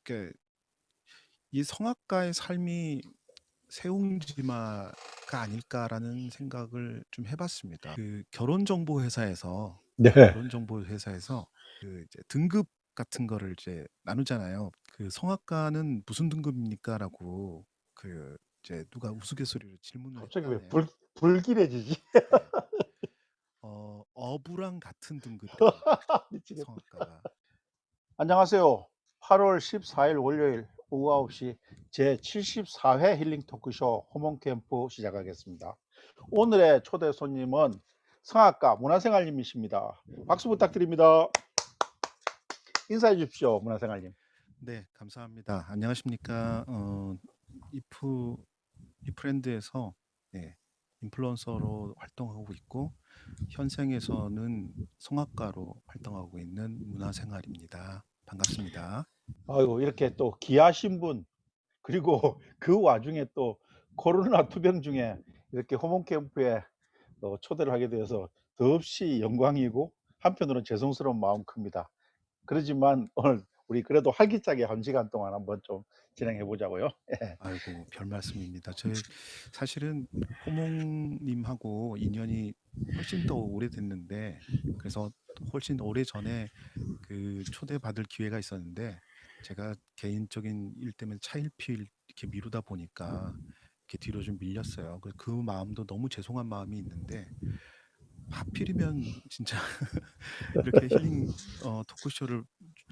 그 이 성악가의 삶이 세옹지마가 아닐까라는 생각을 좀 해봤습니다. 그 네. 결혼정보회사에서 그 이제 등급 같은 거를 이제 나누잖아요. 그 성악가는 무슨 등급입니까라고 그 이제 누가 우스갯소리로 질문을 갑자기 왜 했다네요. 불길해지지? 네. 어부랑 같은 등급이랍니다. 미치겠다. 성악가가. 안녕하세요. 8월 14일 월요일 오후 9시 제 74회 힐링 토크쇼 호몬 캠프 시작하겠습니다. 오늘의 초대 손님은 성악가 문화생활님이십니다. 박수 부탁드립니다. 인사해 주십시오, 문화생활님. 네, 감사합니다. 안녕하십니까? 이프 이프랜드에서 네, 인플루언서로 활동하고 있고 현생에서는 성악가로 활동하고 있는 문화생활입니다. 반갑습니다. 아이고, 이렇게 또 귀하신 분, 그리고 그 와중에 또 코로나 투병 중에 이렇게 호몬 캠프에 초대를 하게 되어서 더없이 영광이고 한편으로는 죄송스러운 마음 큽니다. 그러지만 오늘 우리 그래도 활기차게 한 시간 동안 한번 좀 진행해 보자고요. 예. 아이고, 별 말씀입니다. 저희 사실은 호몽님하고 인연이 훨씬 더 오래됐는데 그래서 훨씬 오래전에 그 초대받을 기회가 있었는데 제가 개인적인 일 때문에 차일피일 이렇게 미루다 보니까 이렇게 뒤로 좀 밀렸어요. 그 마음도 너무 죄송한 마음이 있는데 하필이면 진짜 이렇게 힐링 토크쇼를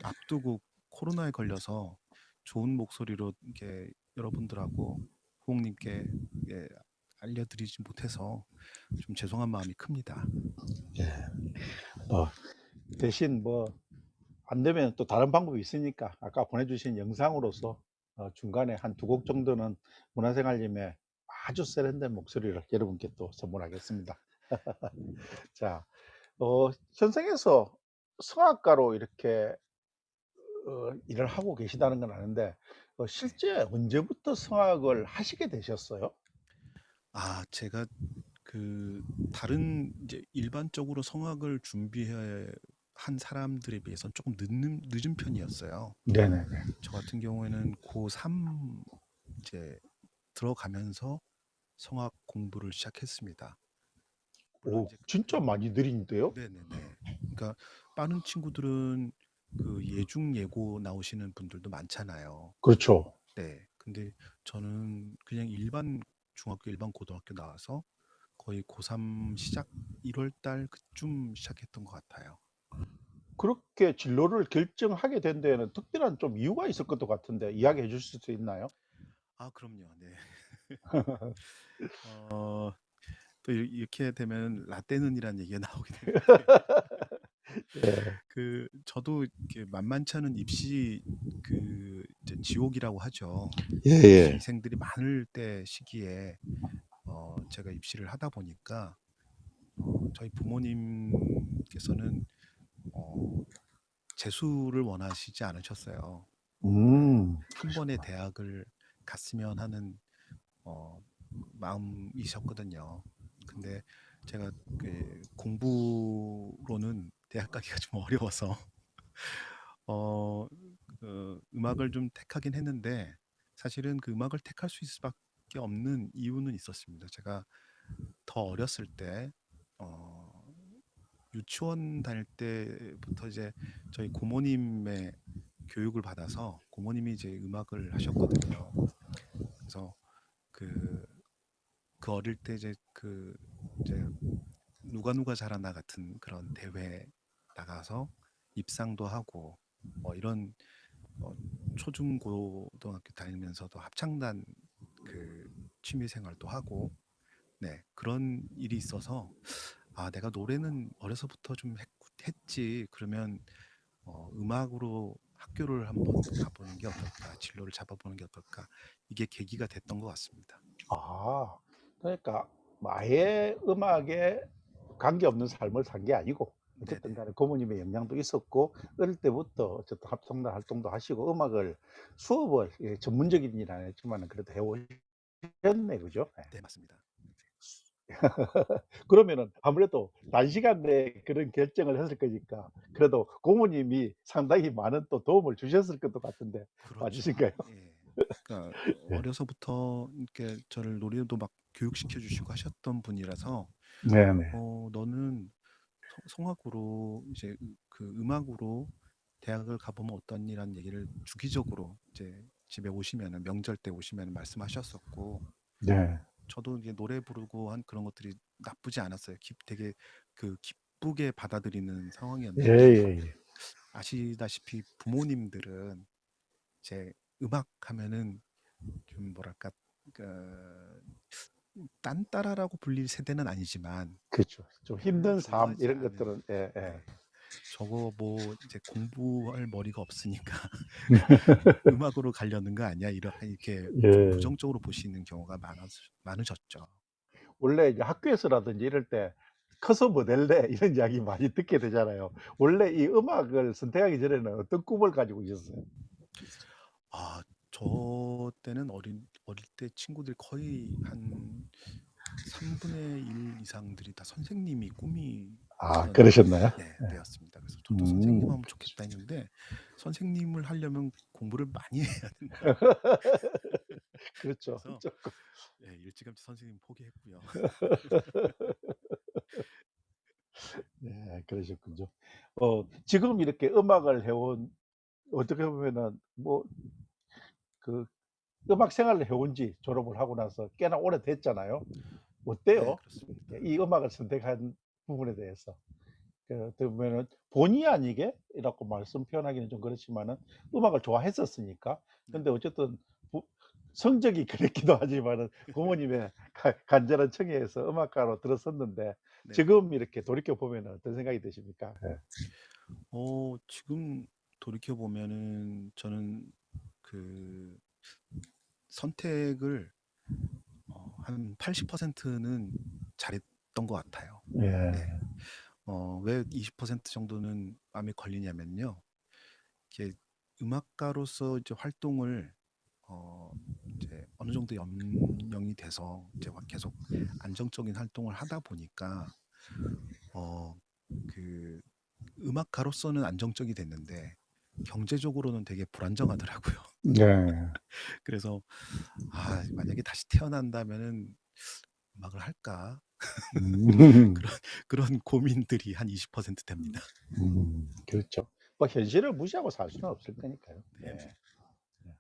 앞두고 코로나에 걸려서 좋은 목소리로 이렇게 여러분들하고 후홍님께 예, 알려드리지 못해서 좀 죄송한 마음이 큽니다. 예. 어, 대신 뭐 안 되면 또 다른 방법이 있으니까 아까 보내주신 영상으로서 중간에 한 두 곡 정도는 문화생활님의 아주 세련된 목소리를 여러분께 또 선물하겠습니다. 자, 현생에서 성악가로 이렇게 일을 하고 계시다는 건 아는데 네. 실제 언제부터 성악을 하시게 되셨어요? 제가 그 다른 이제 일반적으로 성악을 준비해 한 사람들에 비해서는 조금 늦은 편이었어요. 네네네. 저 같은 경우에는 고3 이제 들어가면서 성악 공부를 시작했습니다. 물론 오, 이제 진짜 그 많이 느린데요? 네네네. 그러니까 빠른 친구들은 그 예중 예고 나오시는 분들도 많잖아요. 그렇죠. 네. 근데 저는 그냥 일반 중학교, 일반 고등학교 나와서 거의 고3 시작 1월 달 그쯤 시작했던 것 같아요. 그렇게 진로를 결정하게 된 데에는 특별한 좀 이유가 있을 것도 같은데 이야기해 주실 수 있나요? 그럼요. 네. 어, 또 이렇게 되면 라떼는이라는 얘기가 나오게 되는데 예. 저도 이렇게 만만치 않은 입시 이제 지옥이라고 하죠. 예예. 입시생들이 많을 때 시기에 제가 입시를 하다 보니까 저희 부모님께서는 어, 재수를 원하시지 않으셨어요. 그 음. 한 번의 대학을 갔으면 하는 어, 마음이셨거든요. 근데 제가 그 공부로는 대학 가기가 좀 어려워서 어, 음악을 좀 택하긴 했는데 사실은 그 음악을 택할 수 있을 수밖에 없는 이유는 있었습니다. 제가 더 어렸을 때 어, 유치원 다닐 때부터 이제 저희 고모님의 교육을 받아서 고모님이 이제 음악을 하셨거든요. 그래서 그, 그 어릴 때 이제 누가 잘하나 같은 그런 대회 나가서 입상도 하고 이런 어, 초중고등학교 다니면서도 합창단 그 취미 생활도 하고 네 그런 일이 있어서 내가 노래는 어려서부터 좀 했지 그러면 음악으로 학교를 한번 가보는 게 어떨까 진로를 잡아보는 게 어떨까 이게 계기가 됐던 것 같습니다. 아. 그러니까 뭐 아예 음악에 관계없는 삶을 산 게 아니고 어쨌든 네네. 간에 부모님의 영향도 있었고 어릴 때부터 어쨌든 합성단 활동도 하시고 음악을 수업을 전문적인 일 안 했지만은 그래도 해 오셨네. 그죠? 예. 네 맞습니다. 그러면은 아무래도 단시간 내에 그런 결정을 했을 거니까 그래도 고모님이 상당히 많은 또 도움을 주셨을 것도 같은데 그렇죠. 맞으신가요? 예. 그러니까 예. 어려서부터 이렇게 저를 노래도 막 교육시켜 주시고 하셨던 분이라서 네네. 너는 성악으로 이제 그 음악으로 대학을 가보면 어떠니라는 얘기를 주기적으로 이제 집에 오시면은 명절 때 오시면 말씀하셨었고 네. 저도 이제 노래 부르고 한 그런 것들이 나쁘지 않았어요. 되게 그 기쁘게 받아들이는 상황이었는데 예예예. 아시다시피 부모님들은 이제 음악 하면은 좀 뭐랄까 그 딴따라라고 불릴 세대는 아니지만 그렇죠. 좀 별로 힘든 삶 좋아하지 이런 않은 것들은 예예. 네. 저거 뭐 이제 공부할 머리가 없으니까 음악으로 가려는 거 아니야? 이렇게 좀 예. 부정적으로 보시는 경우가 많으셨죠. 원래 이제 학교에서라든지 이럴 때 "커서 뭐 될래?" 이런 이야기 많이 듣게 되잖아요. 원래 이 음악을 선택하기 전에는 어떤 꿈을 가지고 계셨어요? 아, 저 때는 어릴 때 친구들 거의 한 3분의 1 이상들이 다 선생님이 아 꿈이었던 그러셨나요? 네, 때였습니다. 그래서 저도 선생님 하면 그러시 좋겠다 했는데 선생님을 하려면 공부를 많이 해야 된다. 그렇죠. 그래서 쪼끔 예, 일찌감치 선생님 포기했고요. 네 그러셨군요. 지금 이렇게 음악을 해온 어떻게 보면은 뭐 그 음악 생활을 해온 지 졸업을 하고 나서 꽤나 오래됐잖아요. 네, 어때요? 그렇습니다. 이 음악을 선택한 부분에 대해서? 어떻게 보면은 본의 아니게 이라고 말씀 표현하기는 좀 그렇지만은 음악을 좋아했었으니까. 근데 네네. 어쨌든 부 성적이 그랬기도 하지만은 부모님의 간절한 청해에서 음악가로 들어섰는데 네네. 지금 이렇게 돌이켜 보면은 어떤 생각이 드십니까? 예. 지금 돌이켜 보면은 저는 그 선택을 한 80%는 잘했던 것 같아요. 네. 예. 왜 20% 정도는 마음에 걸리냐면요. 이게 음악가로서 이제 활동을 어 이제 어느 정도 연명이 돼서 이제 계속 안정적인 활동을 하다 보니까 어 그 음악가로서는 안정적이 됐는데 경제적으로는 되게 불안정하더라고요. 네. 그래서 만약에 다시 태어난다면은 음악을 할까? 음. 그런 그런 고민들이 한 20% 됩니다. 그렇죠. 뭐 현실을 무시하고 살 수는 없을 테니까요. 예. 네네. 예.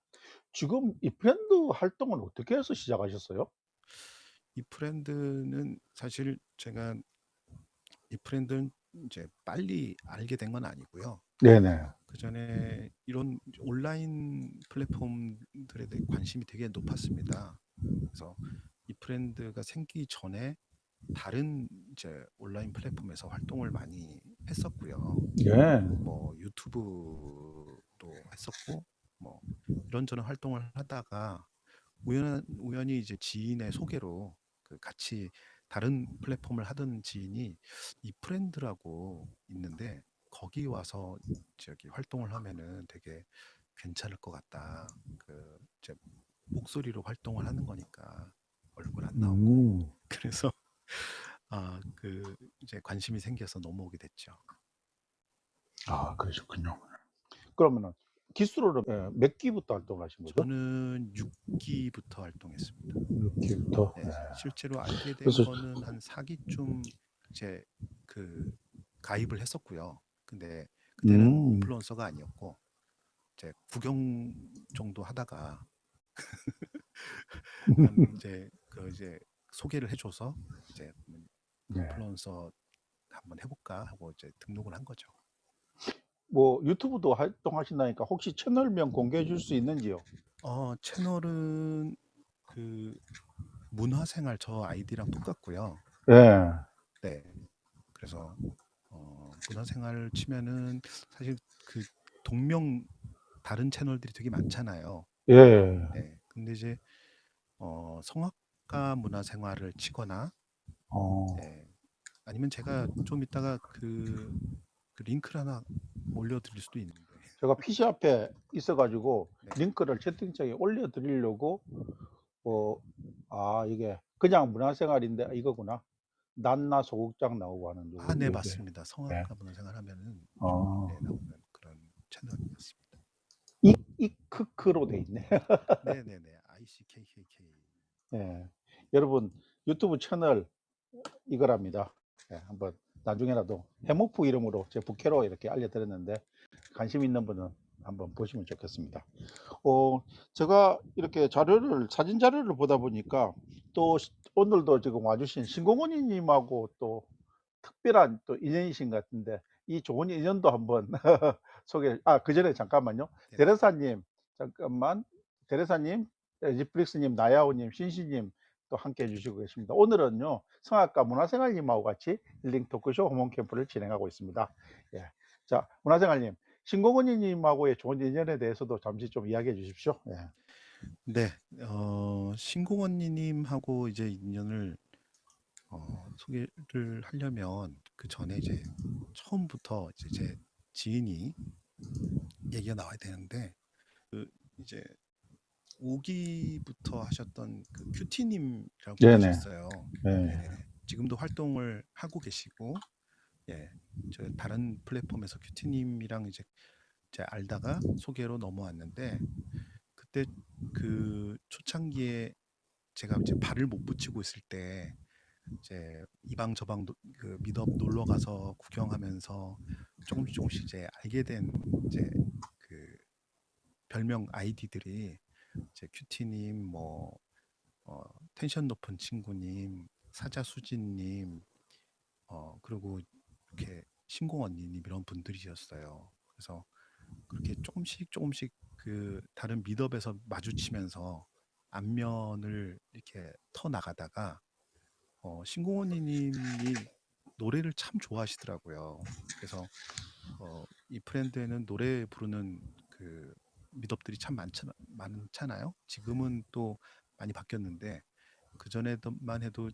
지금 이 밴드 활동은 어떻게 해서 시작하셨어요? 이 프렌드는 사실 제가 이 프렌드는 이제 빨리 알게 된 건 아니고요. 네네. 그전에 이런 온라인 플랫폼들에 대해 관심이 되게 높았습니다. 그래서 이 프렌드가 생기기 전에 다른 이제 온라인 플랫폼에서 활동을 많이 했었고요. 예. 뭐 유튜브도 했었고 뭐 이런저런 활동을 하다가 우연히 이제 지인의 소개로 그 같이 다른 플랫폼을 하던 지인이 이 프렌드라고 있는데 거기 와서 저기 활동을 하면은 되게 괜찮을 것 같다. 그 이제 목소리로 활동을 하는 거니까 얼굴 안 나오고 음. 그래서 그 이제 관심이 생겨서 넘어오게 됐죠. 아 그러셨군요. 그러면은 기수로는 몇 기부터 활동하신 거죠? 저는 6기부터 활동했습니다. 6 기부터. 예. 네, 실제로 알게 된 그래서 거는 한 4기쯤 이제 그 가입을 했었고요. 근데 그때는 음. 인플루언서가 아니었고 이제 구경 정도 하다가 한 이제 소개를 해줘서 이제 네. 인플루언서 한번 해볼까 하고 이제 등록을 한 거죠. 뭐 유튜브도 활동하신다니까 혹시 채널명 공개해 줄 수 있는지요? 채널은 그 문화생활 저 아이디랑 똑같고요. 예. 네. 그래서 문화생활 치면은 사실 그 동명 다른 채널들이 되게 많잖아요. 예. 네. 근데 이제 성악가 문화생활을 치거나 어. 예. 아니면 제가 좀 이따가 그 링크를 하나 올려드릴 수도 있는데. 제가 PC 앞에 있어 가지고 네. 링크를 채팅창에 올려 드리려고 네. 이게 그냥 문화생활인데 이거구나. 난나 소극장 나오고 하는 네, 요게. 맞습니다. 예. 성악가 문화생활 하면은 어. 네, 나오는 그런 채널이었습니다. 이크크로 돼 있네. 네네네. ICKKK. 예. 여러분 유튜브 채널 이거랍니다. 예, 한번 나중에라도 해모프 이름으로 제 부캐로 이렇게 알려드렸는데 관심 있는 분은 한번 보시면 좋겠습니다. 제가 이렇게 사진 자료를 보다 보니까 또 오늘도 지금 와주신 신공원이 님하고 또 특별한 또 인연이신 것 같은데 이 좋은 인연도 한번 그전에 잠깐만요. 네네. 대레사님 잠깐만. 대레사님, 에지플릭스님, 나야오님, 신시님 또 함께 해주시고 계십니다. 오늘은요 성악가 문화생활님하고 같이 힐링 토크쇼 호몬 캠프를 진행하고 있습니다. 예. 자, 문화생활님, 신공원이 님하고의 좋은 인연에 대해서도 잠시 좀 이야기해 주십시오. 예. 네. 신공원니 님하고 이제 인연을 소개를 하려면 그전에 이제 처음부터 이제 제 지인이 얘기가 나와야 되는데, 그 이제 5기부터 하셨던 그 큐티 님이라고 네네. 계셨어요. 네. 네네네. 지금도 활동을 하고 계시고, 예. 저 다른 플랫폼에서 큐티 님이랑 이제 알다가 소개로 넘어왔는데, 그때 그 초창기에 제가 이제 발을 못 붙이고 있을 때 이제 이방 저방 그 미덥 놀러 가서 구경하면서 조금씩 이제 알게 된 이제 그 별명 아이디들이 이제 큐티님, 뭐 텐션 높은 친구님, 사자수진님, 그리고 이렇게 신공 언니님 이런 분들이셨어요. 그래서 그렇게 조금씩 그 다른 미덥에서 마주치면서 안면을 이렇게 터 나가다가 신공원님이 노래를 참 좋아하시더라고요. 그래서 이 프렌드에는 노래 부르는 그 미덕들이 참 많잖아요. 지금은 또 많이 바뀌었는데 그 전에만 해도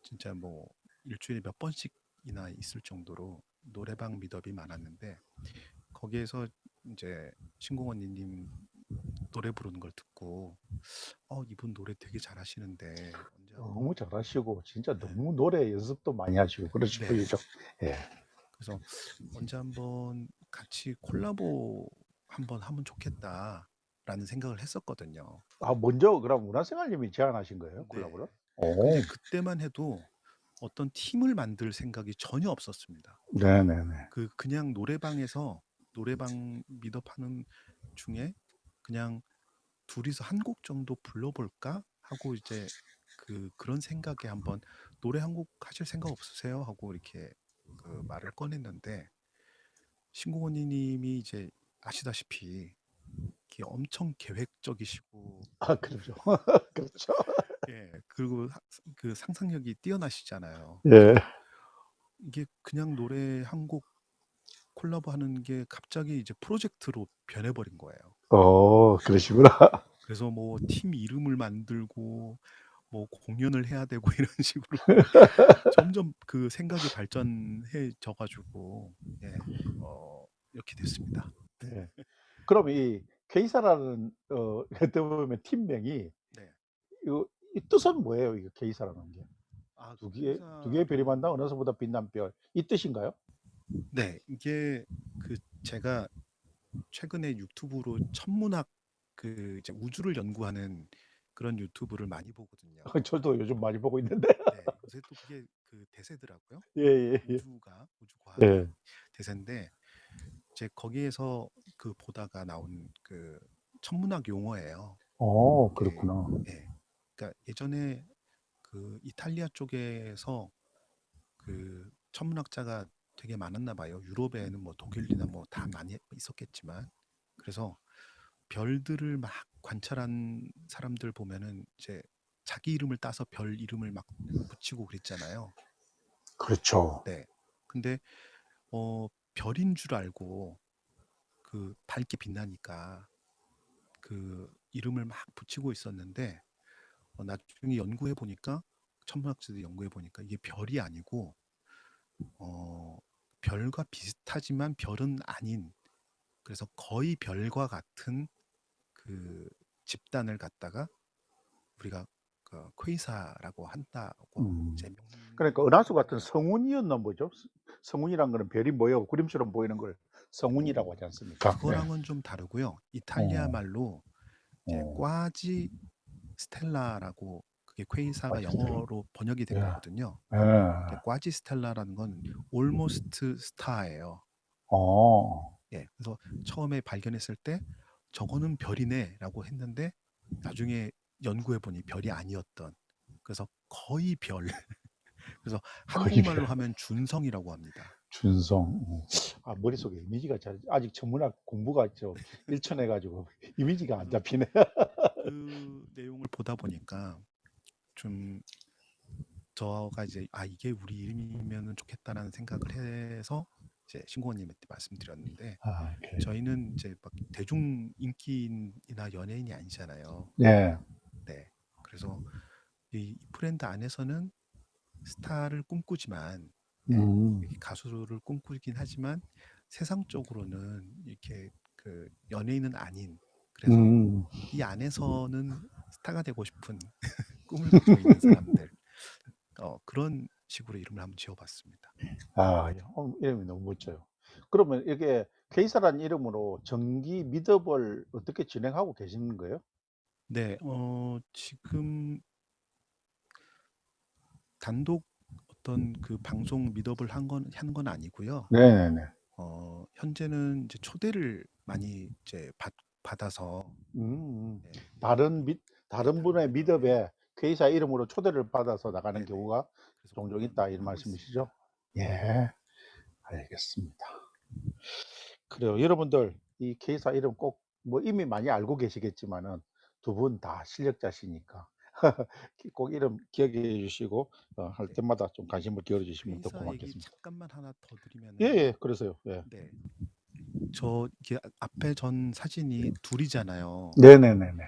진짜 뭐 일주일에 몇 번씩이나 있을 정도로 노래방 미덕이 많았는데, 거기에서 이제 신공원님 노래 부르는 걸 듣고 이분 노래 되게 잘하시는데 언제 너무 한번. 잘하시고 진짜 네, 너무 노래 연습도 많이 하시고 그러시 네. 보이죠. 예. 그래서 언제 한번 같이 콜라보 한번 하면 좋겠다라는 생각을 했었거든요. 먼저 그럼 문화생활님이 제안하신 거예요? 네. 콜라보를? 근데 오. 그때만 해도 어떤 팀을 만들 생각이 전혀 없었습니다. 네네네. 그냥 노래방에서 노래방 미드업하는 중에 그냥 둘이서 한 곡 정도 불러볼까 하고 이제 그런 생각에 한번 노래 한 곡 하실 생각 없으세요? 하고 이렇게 그 말을 꺼냈는데, 신공원님이 이제 아시다시피 이렇게 엄청 계획적이시고 그렇죠. 그렇죠. 그리고 그 상상력이 뛰어나시잖아요. 예. 그래서 이게 그냥 노래 한 곡 콜라보 하는 게 갑자기 이제 프로젝트로 변해버린 거예요. 그러시구나. 그래서 뭐 팀 이름을 만들고 뭐 공연을 해야 되고 이런 식으로 점점 그 생각이 발전해져 가지고 이렇게 됐습니다. 예. 그럼 이 케이사라는 어떻게 보면 팀명이 네. 이 뜻은 뭐예요? 이거 케이사라는 게? 두 개의 별이 만나 케이사는, 어느서보다 빛난 별 이 뜻인가요? 네, 이게 그 제가 최근에 유튜브로 천문학 그 이제 우주를 연구하는 그런 유튜브를 많이 보거든요. 저도 요즘 많이 보고 있는데. 네, 요새 또 그게 그 대세더라고요. 예예예. 우주 과학이 예. 대세인데, 제 거기에서 그 보다가 나온 그 천문학 용어예요. 이게, 그렇구나. 그러니까 예전에 그 이탈리아 쪽에서 그 천문학자가 되게 많았나 봐요. 유럽에는 뭐 독일이나 뭐 다 많이 있었겠지만, 그래서 별들을 막 관찰한 사람들 보면은 이제 자기 이름을 따서 별 이름을 막 붙이고 그랬잖아요. 그렇죠. 네. 근데 별인 줄 알고 그 밝게 빛나니까 그 이름을 막 붙이고 있었는데, 나중에 연구해 보니까, 천문학자들이 연구해 보니까 이게 별이 아니고 별과 비슷하지만 별은 아닌, 그래서 거의 별과 같은 그 집단을 갖다가 우리가 그 퀘이사라고 한다고 음. 이제 그러니까 명명을 은하수 같은 하더라고요. 성운이었나 뭐죠? 성운이란 거는 별이 모여 그림처럼 보이는 걸 성운이라고 하지 않습니까? 네. 그거랑은 좀 다르고요. 이탈리아 어. 말로 이제 어. 꽈지 스텔라라고 그게 퀘이사가 맛있더라. 영어로 번역이 된 예. 거거든요. 예. 근데 꽈지 스텔라라는 건 almost star예요. 어. 예. 그래서 처음에 발견했을 때 '저거는 별이네.'라고 했는데 나중에 연구해 보니 별이 아니었던. 그래서 거의 별. 그래서 거의 한국말로 별. 하면 준성이라고 합니다. 준성. 아 머릿속에 이미지가 잘 아직 천문학 공부가 일천해 가지고 이미지가 안 그래서 잡히네. 그 내용을 보다 보니까 좀 저가 이제 '아 이게 우리 이름이면은 좋겠다.'라는 생각을 해서 이제 신고원님한테 말씀드렸는데 아 이렇게. 저희는 이제 막 대중 인기인이나 연예인이 아니잖아요. 예. 네. 그래서 이 브랜드 안에서는 스타를 꿈꾸지만 예 음. 이렇게 가수를 꿈꾸긴 하지만 세상적으로는 이렇게 그 연예인은 아닌 그래서 음. 이 안에서는 스타가 되고 싶은 꿈을 가지고 있는 사람들 그런 식으로 이름을 한번 지어 봤습니다. 아 이름이 너무 멋져요. 그러면 이게 케이사라는 이름으로 정기 미드업을 어떻게 진행하고 계시는 거예요? 네. 지금 단독 어떤 그 방송 미드업을 한 건 아니고요. 네네네. 현재는 이제 초대를 많이 이제 받아서 음. 네. 다른 그 미 네 다른 다른 분의 미드업에 미드업에 케이사 이름으로 초대를 받아서 나가는 네네. 경우가 그래서 종종 그걸 있다 이런 하고 말씀이시죠? 있습니다. 예. 알겠습니다. 그래요. 여러분들 이 케이사 이름 꼭 뭐 이미 많이 알고 계시겠지만은 두 분 다 실력자시니까 꼭 이름 기억해 주시고 할 네. 때마다 좀 관심을 기울여 주시면 더 회사 얘기 고맙겠습니다. 잠깐만 하나 더 드리면은요. 예예. 그래서요. 예. 네. 저 이게 앞에 전 사진이 둘이잖아요. 네네네네.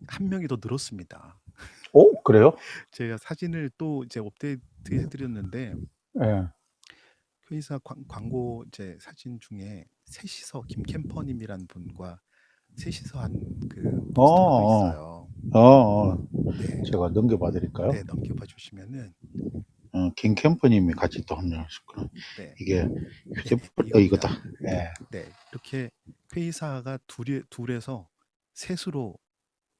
한 명이 더 늘었습니다. 그래요? 제가 사진을 또 이제 업데이트 해 드렸는데 예. 회사 광고 이제 사진 중에 셋이서 김캠퍼님이란 분과 셋이서 한 그 포스터가 또 어어. 있어요. 어어. 네. 제가 넘겨봐 드릴까요? 네. 넘겨봐 주시면은 김 캠퍼님이 같이 또 합류하셨구나. 네. 이게 네. 휴대폰 이거다. 이겁니다. 예. 네. 이렇게 회의사가 둘에서 셋으로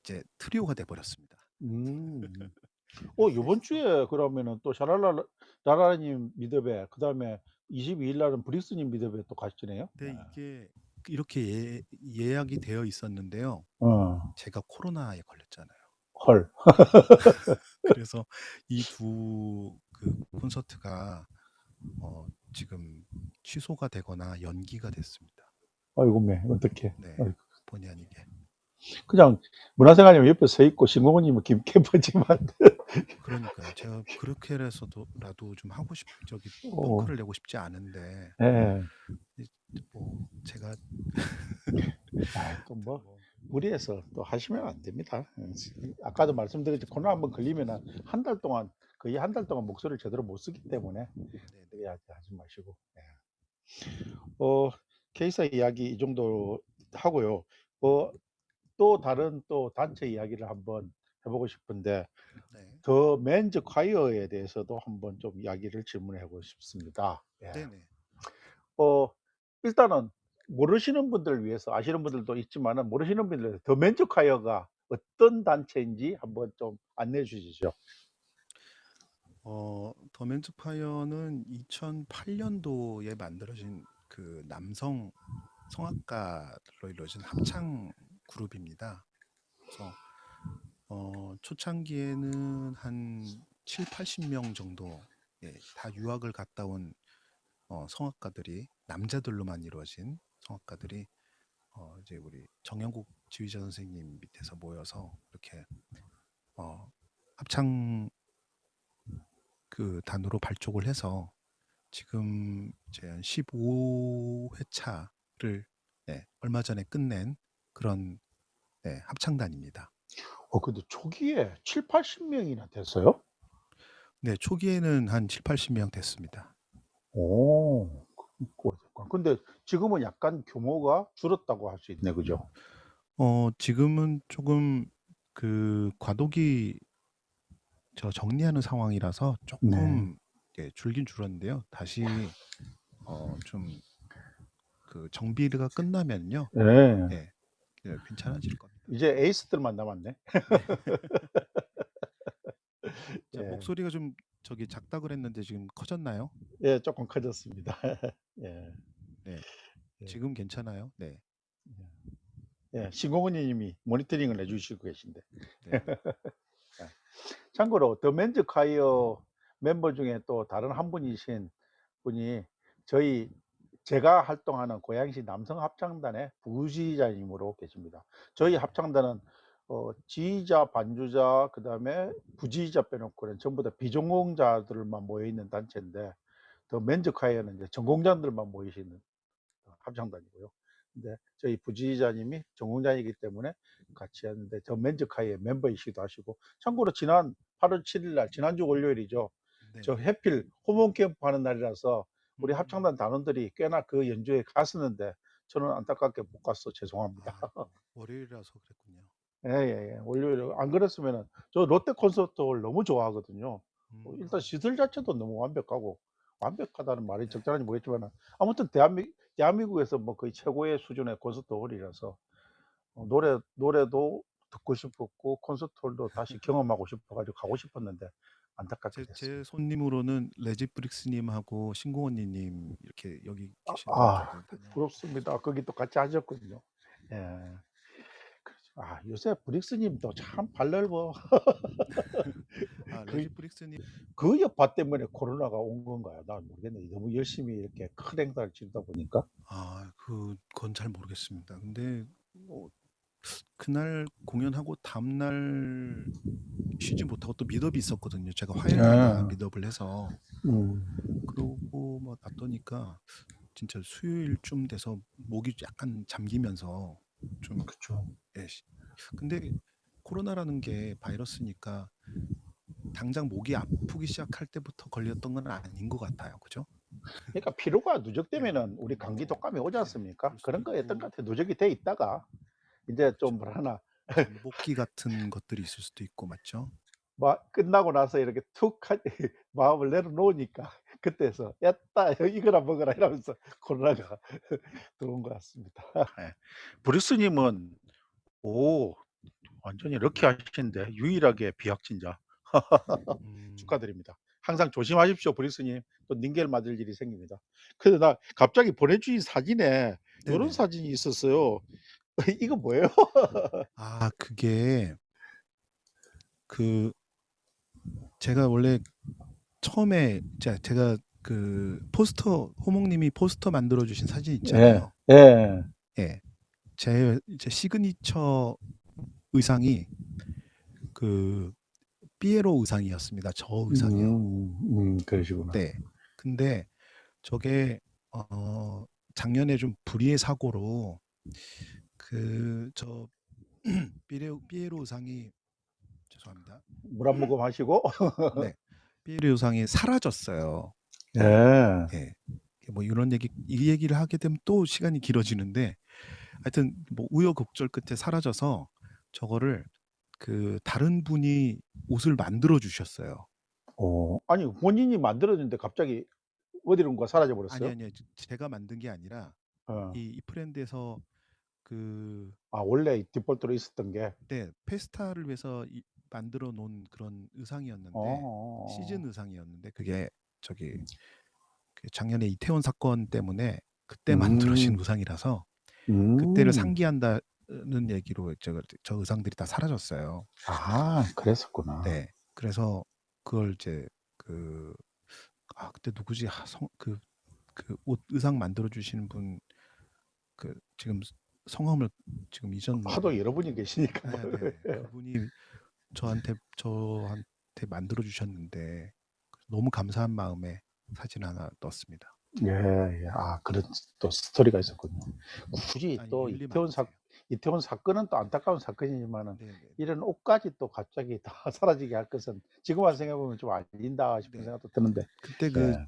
이제 트리오가 돼 버렸습니다. 음. 그래서 요번 셋이서 주에 그러면은 또 샤랄라 라라님 미드업에 그다음에 22일 날은 브릭스님 미드업에 또 가시네요? 네 이게 이렇게 예약이 되어 있었는데요. 어. 제가 코로나에 걸렸잖아요. 헐. 그래서 이 두 그 콘서트가 지금 취소가 되거나 연기가 됐습니다. 아이고 어떡해. 네. 아이고. 본의 아니게. 그냥 문화생활님 옆에 서 있고 신공호님은 김 캠퍼지만 그러니까요. 제가 그렇게라도 좀 하고 저기 어 펑크를 내고 싶지 않은데 예. 뭐 제가 또 하여튼 뭐 뭐 무리해서 또 하시면 안 됩니다. 아까도 말씀드렸지 코로나 한번 걸리면은 한 달 동안 거의 한 달 동안 목소리를 제대로 못 쓰기 때문에 네네. 하지 마시고. 예. 어 케이사 이야기 이 정도로 하고요. 어 또 다른 또 단체 이야기를 한번 해 보고 싶은데 네. 더 맨즈 콰이어에 대해서도 한번 좀 이야기를 질문해 보고 싶습니다. 예. 네네. 어 일단은 모르시는 분들을 위해서 아시는 분들도 있지만은 모르시는 분들을 위해서 더 맨즈 콰이어가 어떤 단체인지 한번 좀 안내해 주시죠. 더 맨즈 파이어는 2008년도에 만들어진 그 남성 성악가로 이루어진 합창 그룹입니다. 그래서 초창기에는 한 7-80명 정도 다 유학을 갔다 온 성악가들이 남자들로만 이루어진 성악가들이 이제 우리 정영국 지휘자 선생님 밑에서 모여서 이렇게 합창 그 단으로 발족을 해서 지금 이제 한 15회차를 얼마 전에 끝낸 그런 합창단입니다. 근데 초기에 7-80 명이나 됐어요? 네, 초기에는 한 7-80명 됐습니다. 오. 근데 지금은 약간 규모가 줄었다고 할 수 있네. 그죠? 지금은 조금 그 과도기 저 정리하는 상황이라서 네. 조금 예, 줄긴 줄었는데요. 다시 좀 그 정비가 끝나면요, 예. 예, 예, 괜찮아질 겁니다. 이제 에이스들만 남았네. 네. 자, 예. 목소리가 좀 저기 작다 그랬는데 지금 커졌나요? 예, 조금 커졌습니다. 예. 네, 예. 지금 괜찮아요? 네, 예. 신공훈 님이 모니터링을 해 주시고 계신데. 네, 네. 예. 참고로 더 맨즈 카이어 멤버 중에 또 다른 한 분이신 분이 저희 제가 활동하는 고양시 남성 합창단의 부지휘자님으로 계십니다. 저희 아, 합창단은 지휘자, 반주자, 그다음에 부지휘자 빼놓고는 전부 다 비전공자들만 모여 있는 단체인데, 더 맨즈 카이어는 이제 전공자들만 모이시는 합창단이고요. 근데 저희 부지휘자님이 전공자이기 때문에 같이 하는데, 더 맨즈카이의 멤버이시기도 하시고, 참고로 지난 8월 7일 날, 지난주 월요일이죠. 네, 저 네. 해필 호몬 캠프 하는 날이라서 우리 음, 합창단 단원들이 꽤나 그 연주에 갔었는데, 저는 안타깝게 못 가서 죄송합니다. 아이고, 월요일이라서 그랬군요. 예예예. 월요일 안 그랬으면은 저 롯데 콘서트홀 너무 좋아하거든요. 일단 음, 시설 자체도 너무 완벽하고, 완벽하다는 말이 네, 적절한지 모르겠지만은 아무튼 대한민국에서 뭐 거의 최고의 수준의 콘서트홀이라서 노래도 듣고 싶었고 콘서트홀도 다시 경험하고 싶어 가지고 가고 싶었는데 안타깝게 제 됐습니다. 손님으로는 레지브릭스님하고 신고원님 이렇게 여기 계신 아, 분들을 다녀오고 부럽습니다. 거기 또 같이 하셨거든요. 예. 그렇죠. 요새 브릭스님도 참 발 넓어. 아, 그 레지브릭스님. 그 여파 때문에 코로나가 온 건가요? 난 모르겠는데 너무 열심히 이렇게 큰 행사를 치르다 보니까. 아, 그건 잘 모르겠습니다. 근데 그날 공연하고 다음날 쉬지 못하고 또 미덥이 있었거든요. 제가 화요일마다 아. 미덥을 해서 음. 그러고 뭐 놨더니까 진짜 수요일쯤 돼서 목이 약간 잠기면서 좀 그쵸. 예, 근데 코로나라는 게 바이러스니까 당장 목이 아프기 시작할 때부터 걸렸던 건 아닌 것 같아요. 그죠? 그러니까 피로가 예, 누적되면은 우리 감기 독감이 오지 예, 않습니까? 그럴 수도 그런 거였던 것 있고, 같아요. 누적이 돼 있다가 이제 좀 그렇죠. 뭐라 하나 잠복기 같은 것들이 있을 수도 있고, 맞죠? 막 끝나고 나서 이렇게 툭 마음을 내려놓으니까 그때서 "였다. 이거나 먹어라." 이러면서 코로나가 들어온 것 같습니다. 예. 브루스 님은 오, 완전히 럭키하신데 유일하게 비확진자. 음, 축하드립니다. 항상 조심하십시오, 브리스 님. 또 닌겔 맞을 일이 생깁니다. 근데 나 갑자기 보내주신 사진에 요런 네네네. 사진이 있었어요. 이거 뭐예요? 아, 그게 그 제가 원래 처음에 제가 그 포스터 호몽님이 포스터 만들어 주신 사진 예. 있잖아요. 예. 예, 제 시그니처 의상이 그 삐에로 의상이었습니다. 저 의상이요. 그러시구나. 네. 근데 저게 작년에 좀 불의의 사고로 저 삐에로 의상이 죄송합니다. 물 한 모금 하시고. 네, 삐에로 의상이 사라졌어요. 예. 예. 뭐 이런 이 얘기를 하게 되면 또 시간이 길어지는데 하여튼 뭐 우여곡절 끝에 사라져서 저거를 그 다른 분이 옷을 만들어 주셨어요. 아니 본인이 만들었는데 갑자기 어디론가 사라져 아니 버렸어요? 아니요. 제가 만든 게 아니라 어. 이 브랜드에서 그 원래 디폴트로 있었던 게. 네, 페스타를 위해서 만들어 놓은 그런 의상이었는데 시즌 어어어. 의상이었는데 그게 저기 그 작년에 이태원 사건 때문에 그때 만들어진 음. 의상이라서 그때를 음. 상기한다는 얘기로 저 의상들이 다 사라졌어요. 그랬었구나. 네. 그래서 그걸 이제 그 그때 누구지? 옷 의상 만들어 주시는 분 지금 성함을 지금 하도 여러분이 계시니까 뭐. 아, 네네. 그분이 저한테 만들어 주셨는데 너무 감사한 마음에 사진 하나 넣었습니다. 예예. 그런 또 스토리가 있었군요. 굳이 아니, 또 밀리 많으세요. 이태원 사건은 또 안타까운 사건이지만은 네네. 이런 옷까지 또 갑자기 다 사라지게 할 것은 지금 와서 생각해 보면 좀 아닌다 싶은 네. 생각도 드는데. 그때 예.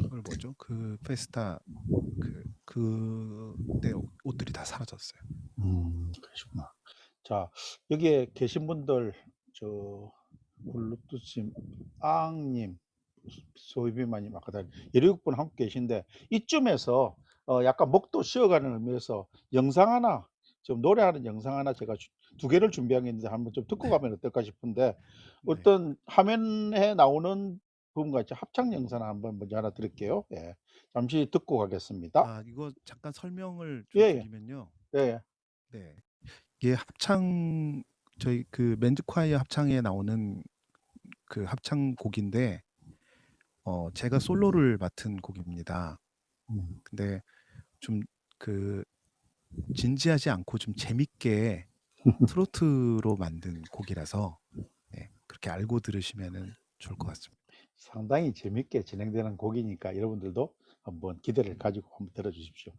그걸 뭐죠? 그 페스타 그때 옷들이 다 사라졌어요. 그러시구나. 자, 여기에 계신 분들 저 블루투스 앙님, 소희비마님 아까 다 16분 함께 계신데 이쯤에서 약간 목도 쉬어가는 의미에서 영상 하나 좀 노래하는 영상 하나 제가 두 개를 준비한 게 있는데 한번 좀 듣고 네. 가면 어떨까 싶은데 네. 어떤 화면에 나오는 부분과 같이 합창 영상 한번 먼저 하나 드릴게요. 예. 잠시 듣고 가겠습니다. 아 이거 잠깐 설명을 좀 예예. 드리면요. 예예. 네. 이게 합창 저희 그 맨즈콰이어 합창에 나오는 그 합창곡인데 제가 솔로를 맡은 곡입니다. 음. 근데 좀 그 진지하지 않고 좀 재밌게 트로트로 만든 곡이라서 네 그렇게 알고 들으시면은 좋을 것 같습니다. 상당히 재밌게 진행되는 곡이니까 여러분들도 한번 기대를 가지고 한번 들어 주십시오.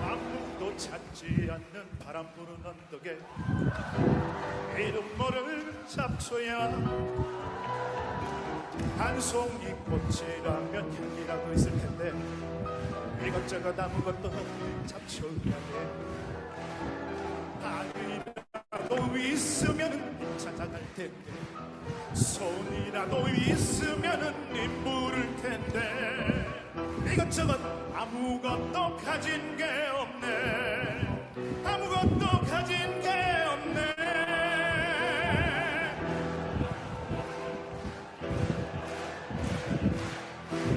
아무도 찾지 않는 바람 부는 언덕에 이름 모를 잡초야 한 송이 꽃이라면 향기라도 있을 텐데 이것저것 아무것도 없는 잡초야네 하늘이라도 있으면은 찾아갈 텐데 손이라도 있으면은 물을 텐데 이것저것 아무것도 가진 게 없네 아무것도 가진 게 없네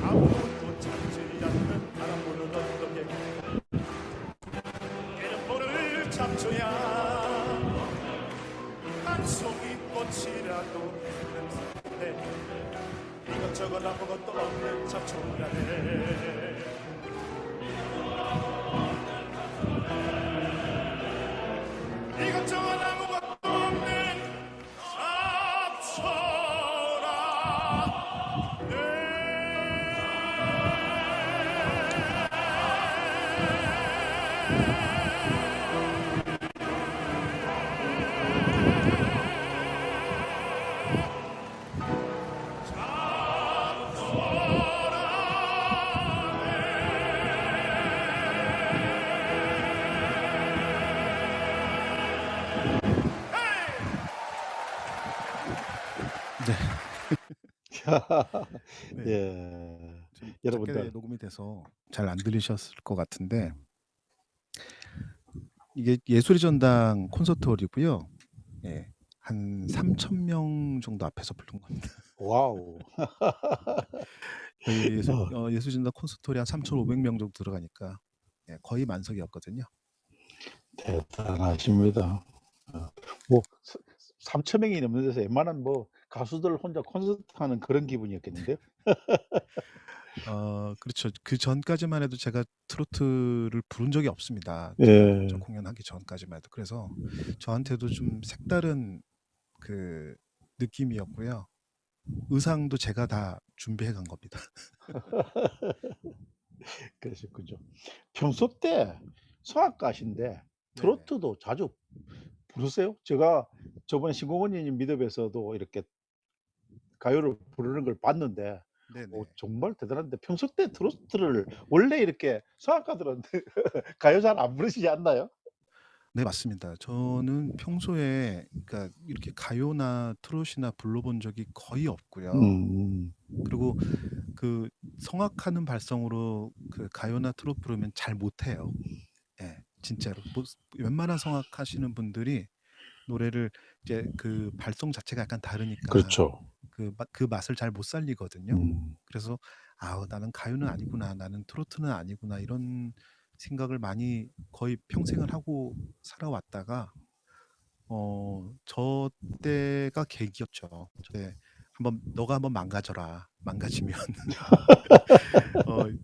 아무것도 찾지 않는 바람 부는 언덕에 이름 모를 잡초야 한 송이 꽃이라도 있는데 이것저것 아무것도 없는 잡초라네 이것저것 아무것도 없는 잡초라 네. 네. 예. 좀 작게 여러분들 녹음이 돼서 잘 안 들리셨을 것 같은데 이게 예술의 전당 콘서트홀이고요. 예. 한 3,000명 정도 앞에서 부른 겁니다. 와우. 저희 어, 예술의 전당 콘서트홀이 한 3,500명 정도 들어가니까 예 거의 만석이었거든요. 대단하십니다. 뭐 3천 명이 넘는 데서 웬만한 뭐 가수들 혼자 콘서트 하는 그런 기분이었겠는데요? 그렇죠. 그전까지만 해도 제가 트로트를 부른 적이 없습니다. 저 예. 공연하기 전까지만 해도. 그래서 저한테도 좀 색다른 그 느낌이었고요. 의상도 제가 다 준비해 간 겁니다. 그러셨군요. 평소 때 성악가신데 네네. 트로트도 자주 부르세요? 제가 저번에 신공원님 미드에서도 이렇게 가요를 부르는 걸 봤는데 네네. 정말 대단한데 평소 때 트로트를 원래 이렇게 성악가들은 가요 잘 안 부르시지 않나요? 네, 맞습니다. 저는 평소에 그러니까 이렇게 가요나 트롯이나 불러본 적이 거의 없고요. 음. 그리고 그 성악하는 발성으로 그 가요나 트롯 부르면 잘 못해요. 예, 진짜로. 웬만한 성악하시는 분들이 노래를 이제 그 발성 자체가 약간 다르니까 그렇죠. 그 맛을 잘 못 살리거든요. 음. 그래서 '아우 나는 가요는 아니구나. 나는 트로트는 아니구나.' 이런 생각을 많이 거의 평생을 하고 살아왔다가 저 때가 계기였죠. 저때 "너가 한번 망가져라. 망가지면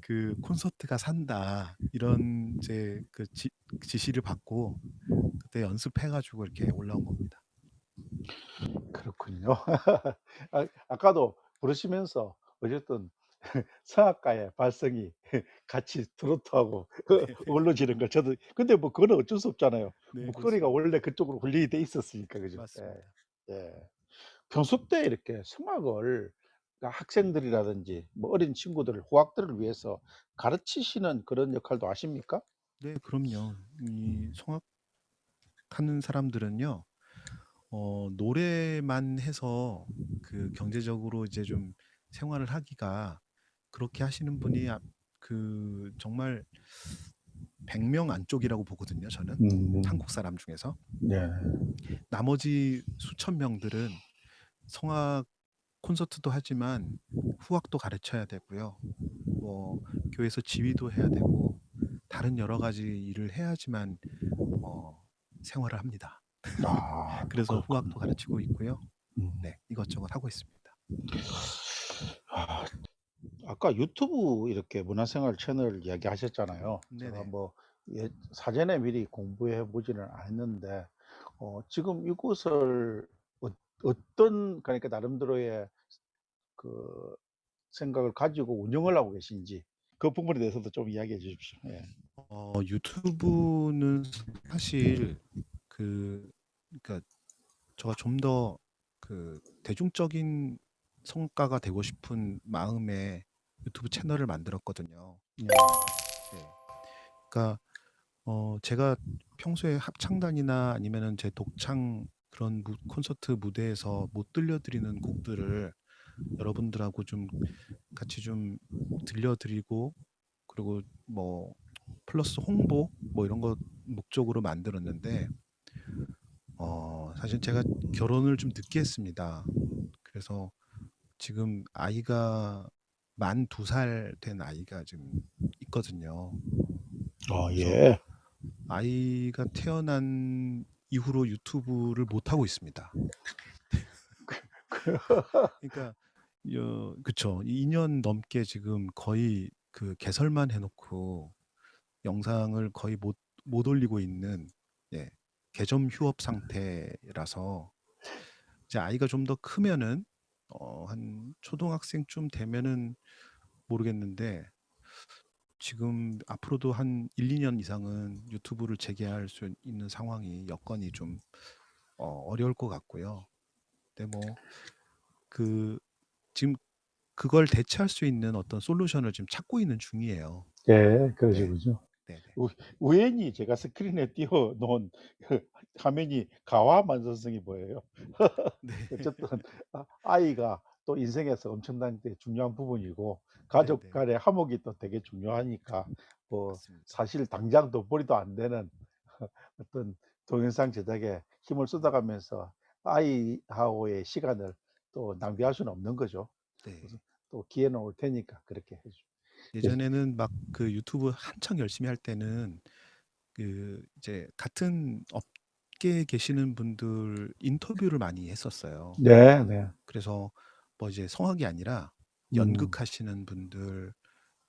그 콘서트가 산다." 이런 이제 그 지시를 받고 그때 연습해 가지고 이렇게 올라온 겁니다. 그렇군요. 아까도 부르시면서 어쨌든 성악가의 발성이 같이 트로트하고 네네. 어우러지는 걸 저도 근데 뭐 그거는 어쩔 수 없잖아요. 네, 목소리가 그렇습니다. 원래 그쪽으로 훈련이 돼 있었으니까 그죠? 예. 맞습니다. 예. 평소 때 이렇게 성악을 그러니까 학생들이라든지 뭐 어린 친구들을 후학들을 위해서 가르치시는 그런 역할도 하십니까? 네, 그럼요. 이 성악하는 사람들은요. 노래만 해서 그 경제적으로 이제 좀 생활을 하기가 그렇게 하시는 분이 정말 100명 안쪽이라고 보거든요, 저는. 음. 한국 사람 중에서. 네. 나머지 수천 명들은 성악 콘서트도 하지만 후악도 가르쳐야 되고요. 뭐 교회에서 지휘도 해야 되고 다른 여러 가지 일을 해야지만 생활을 합니다. 아 또 그래서 그렇군요. 후악도 가르치고 있고요. 음. 네, 이것저것 하고 있습니다. 아 아까 유튜브 이렇게 문화생활 채널 이야기하셨잖아요. 제가 네네. 뭐 사전에 미리 공부해 보지는 않았는데 지금 이곳을 어떤 그러니까 나름대로의 그 생각을 가지고 운영을 하고 계신지 그 부분에 대해서도 좀 이야기해 주십시오. 예. 유튜브는 사실 그 그러니까 제가 좀 더 그 대중적인 성과가 되고 싶은 마음에 유튜브 채널을 만들었거든요. 예. 네. 그러니까 제가 평소에 합창단이나 아니면은 제 독창 그런 콘서트 무대에서 못 들려드리는 곡들을 여러분들하고 좀 같이 좀 들려드리고 그리고 뭐 플러스 홍보 뭐 이런 거 목적으로 만들었는데 사실 제가 결혼을 좀 늦게 했습니다. 그래서 지금 아이가 만 2살 된 아이가 지금 있거든요. 그래서 예. 아이가 태어난 이후로 유튜브를 못 하고 있습니다. 그러니까 그쵸. 2년 넘게 지금 거의 그 개설만 해 놓고 영상을 거의 못 올리고 있는 예, 개점 휴업 상태라서 이제 아이가 좀 더 크면은 한 초등학생쯤 되면은 모르겠는데 지금 앞으로도 한 1-2년 이상은 유튜브를 재개할 수 있는 상황이 여건이 좀 어려울 것 같고요. 근데 뭐 그 지금 그걸 대체할 수 있는 어떤 솔루션을 지금 찾고 있는 중이에요. 예. 네. 그러시군요. 네네. 우연히 제가 스크린에 띄워 놓은 그 화면이 가와 만선성이 보여요. 네. 어쨌든 아이가 또 인생에서 엄청난 게 중요한 부분이고 가족 네네. 간의 화목이 또 되게 중요하니까 뭐 맞습니다. 사실 당장 돈벌이도 안 되는 어떤 동영상 제작에 힘을 쏟아가면서 아이하고의 시간을 또 낭비할 수는 없는 거죠. 네. 그래서 또 기회는 올 테니까 그렇게 해 주 예. 예전에는 막 그 유튜브 한창 열심히 할 때는 그 이제 같은 업계에 계시는 분들 인터뷰를 많이 했었어요. 네 네. 그래서 뭐 이제 성악이 아니라 음. 연극하시는 분들,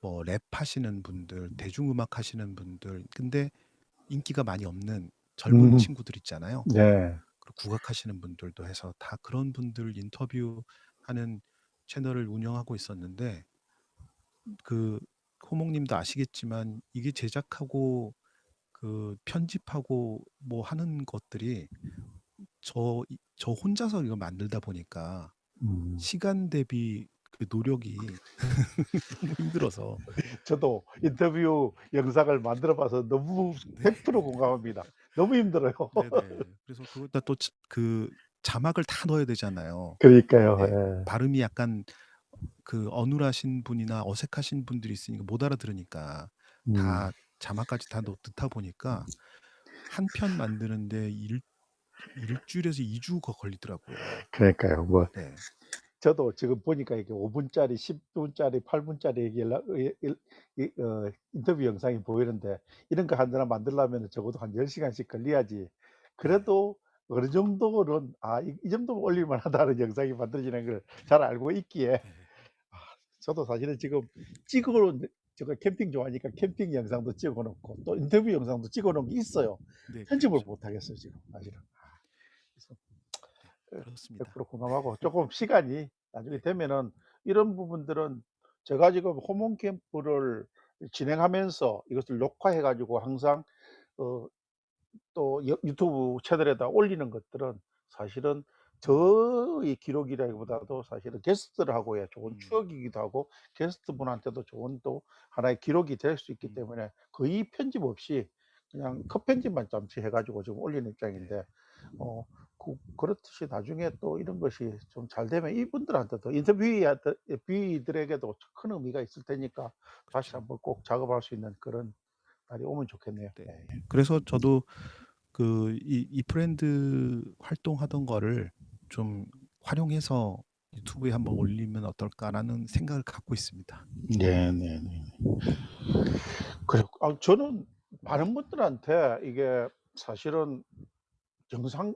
뭐 랩하시는 분들, 대중음악 하시는 분들, 근데 인기가 많이 없는 젊은 음. 친구들 있잖아요. 네. 그리고 국악하시는 분들도 해서 다 그런 분들 인터뷰하는 채널을 운영하고 있었는데 그 호목님도 아시겠지만 이게 제작하고 그 편집하고 뭐 하는 것들이 저 혼자서 이거 만들다 보니까 음. 시간 대비 그 노력이 너무 힘들어서. 저도 인터뷰 영상을 만들어 봐서 너무 네. 100% 공감합니다. 너무 힘들어요. 네네. 그래서 그것다 또 그 자막을 다 넣어야 되잖아요. 그러니까요. 네. 예. 발음이 약간 그 어눌하신 분이나 어색하신 분들이 있으니까 못 알아들으니까 음. 다 자막까지 다 넣다 보니까 한 편 만드는데 일주일에서 2주가 걸리더라고요. 그러니까요. 뭐 네. 저도 지금 보니까 이게 5 분짜리, 10 분짜리, 8 분짜리 연락 인터뷰 영상이 보이는데 이런 거 하나 만들려면은 적어도 한 10 시간씩 걸려야지 네. 그래도 어느 정도는 '아 이 정도면 올릴 만하다.'는 영상이 만들어지는 걸 잘 알고 있기에 네. 아 저도 사실은 지금 찍어 놓은 제가 캠핑 좋아하니까 캠핑 영상도 찍어 놓고 또 인터뷰 영상도 찍어 놓은 게 있어요. 네. 편집을 그렇죠. 못 하겠어요 지금 사실은. 그래서 네. 예 그렇습니다. 100% 공감하고 조금 시간이 나중에 네. 되면은 이런 부분들은 제가 지금 호몬 캠프를 진행하면서 이것을 녹화해 가지고 항상 어 또 유튜브 채널에다 올리는 것들은 사실은 저의 기록이라기보다도 사실은 게스트들하고의 좋은 음. 추억이기도 하고 게스트분한테도 좋은 또 하나의 기록이 될 수 있기 음. 때문에 거의 편집 없이 그냥 컷 편집만 잠시 해 가지고 지금 올리는 네. 입장인데 그렇듯이 나중에 또 이런 것이 좀 잘 되면 이분들한테도 인터뷰이들에게도 큰 의미가 있을 테니까 다시 그쵸. 한번 꼭 작업할 수 있는 그런 날이 오면 좋겠네요. 네. 예. 그래서 저도 그 이 프렌드 활동하던 거를 좀 활용해서 '유튜브에 한번 올리면 어떨까.'라는 생각을 갖고 있습니다. 네네네. 그래요. 저는 많은 분들한테 이게 사실은 정상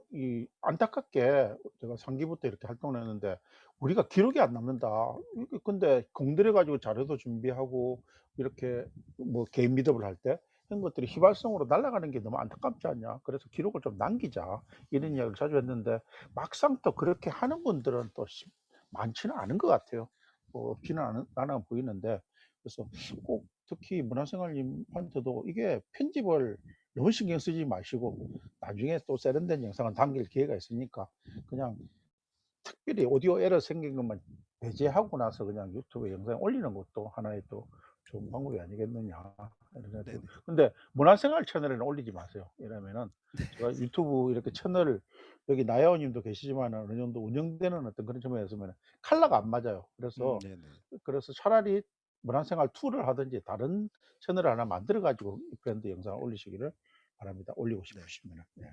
안타깝게 제가 상기부터 이렇게 활동을 했는데 "우리가 기록이 안 남는다." 이게 근데 공들여 가지고 자료도 준비하고 이렇게 뭐 개인 미드업을 할 때 이런 것들이 휘발성으로 날아가는 게 너무 안타깝지 않냐. 그래서 "기록을 좀 남기자." 이런 네. 이야기를 자주 했는데 막상 또 그렇게 하는 분들은 또 많지는 않은 것 같아요. 없지는 않아 보이는데 그래서 꼭 특히 문화생활님한테도 이게 편집을 너무 신경 쓰지 마시고 나중에 또 세련된 영상을 남길 기회가 있으니까 그냥 특별히 오디오 에러 생긴 것만 배제하고 나서 그냥 유튜브에 영상 올리는 것도 하나의 또 좋은 방법이 아니겠느냐 이런 생각이 네네. 근데 문화생활 채널에는 올리지 마세요. 왜냐면은 제가 유튜브 이렇게 채널 여기 나야오 님도 계시지만은 어느 정도 운영되는 어떤 그런 점에서 보면은 컬러가 안 맞아요. 네네. 그래서 차라리 문화생활 2를 하든지 다른 채널을 하나 만들어 가지고 이 브랜드 영상을 올리시기를 바랍니다. 올리고 네. 싶으시면은. 네.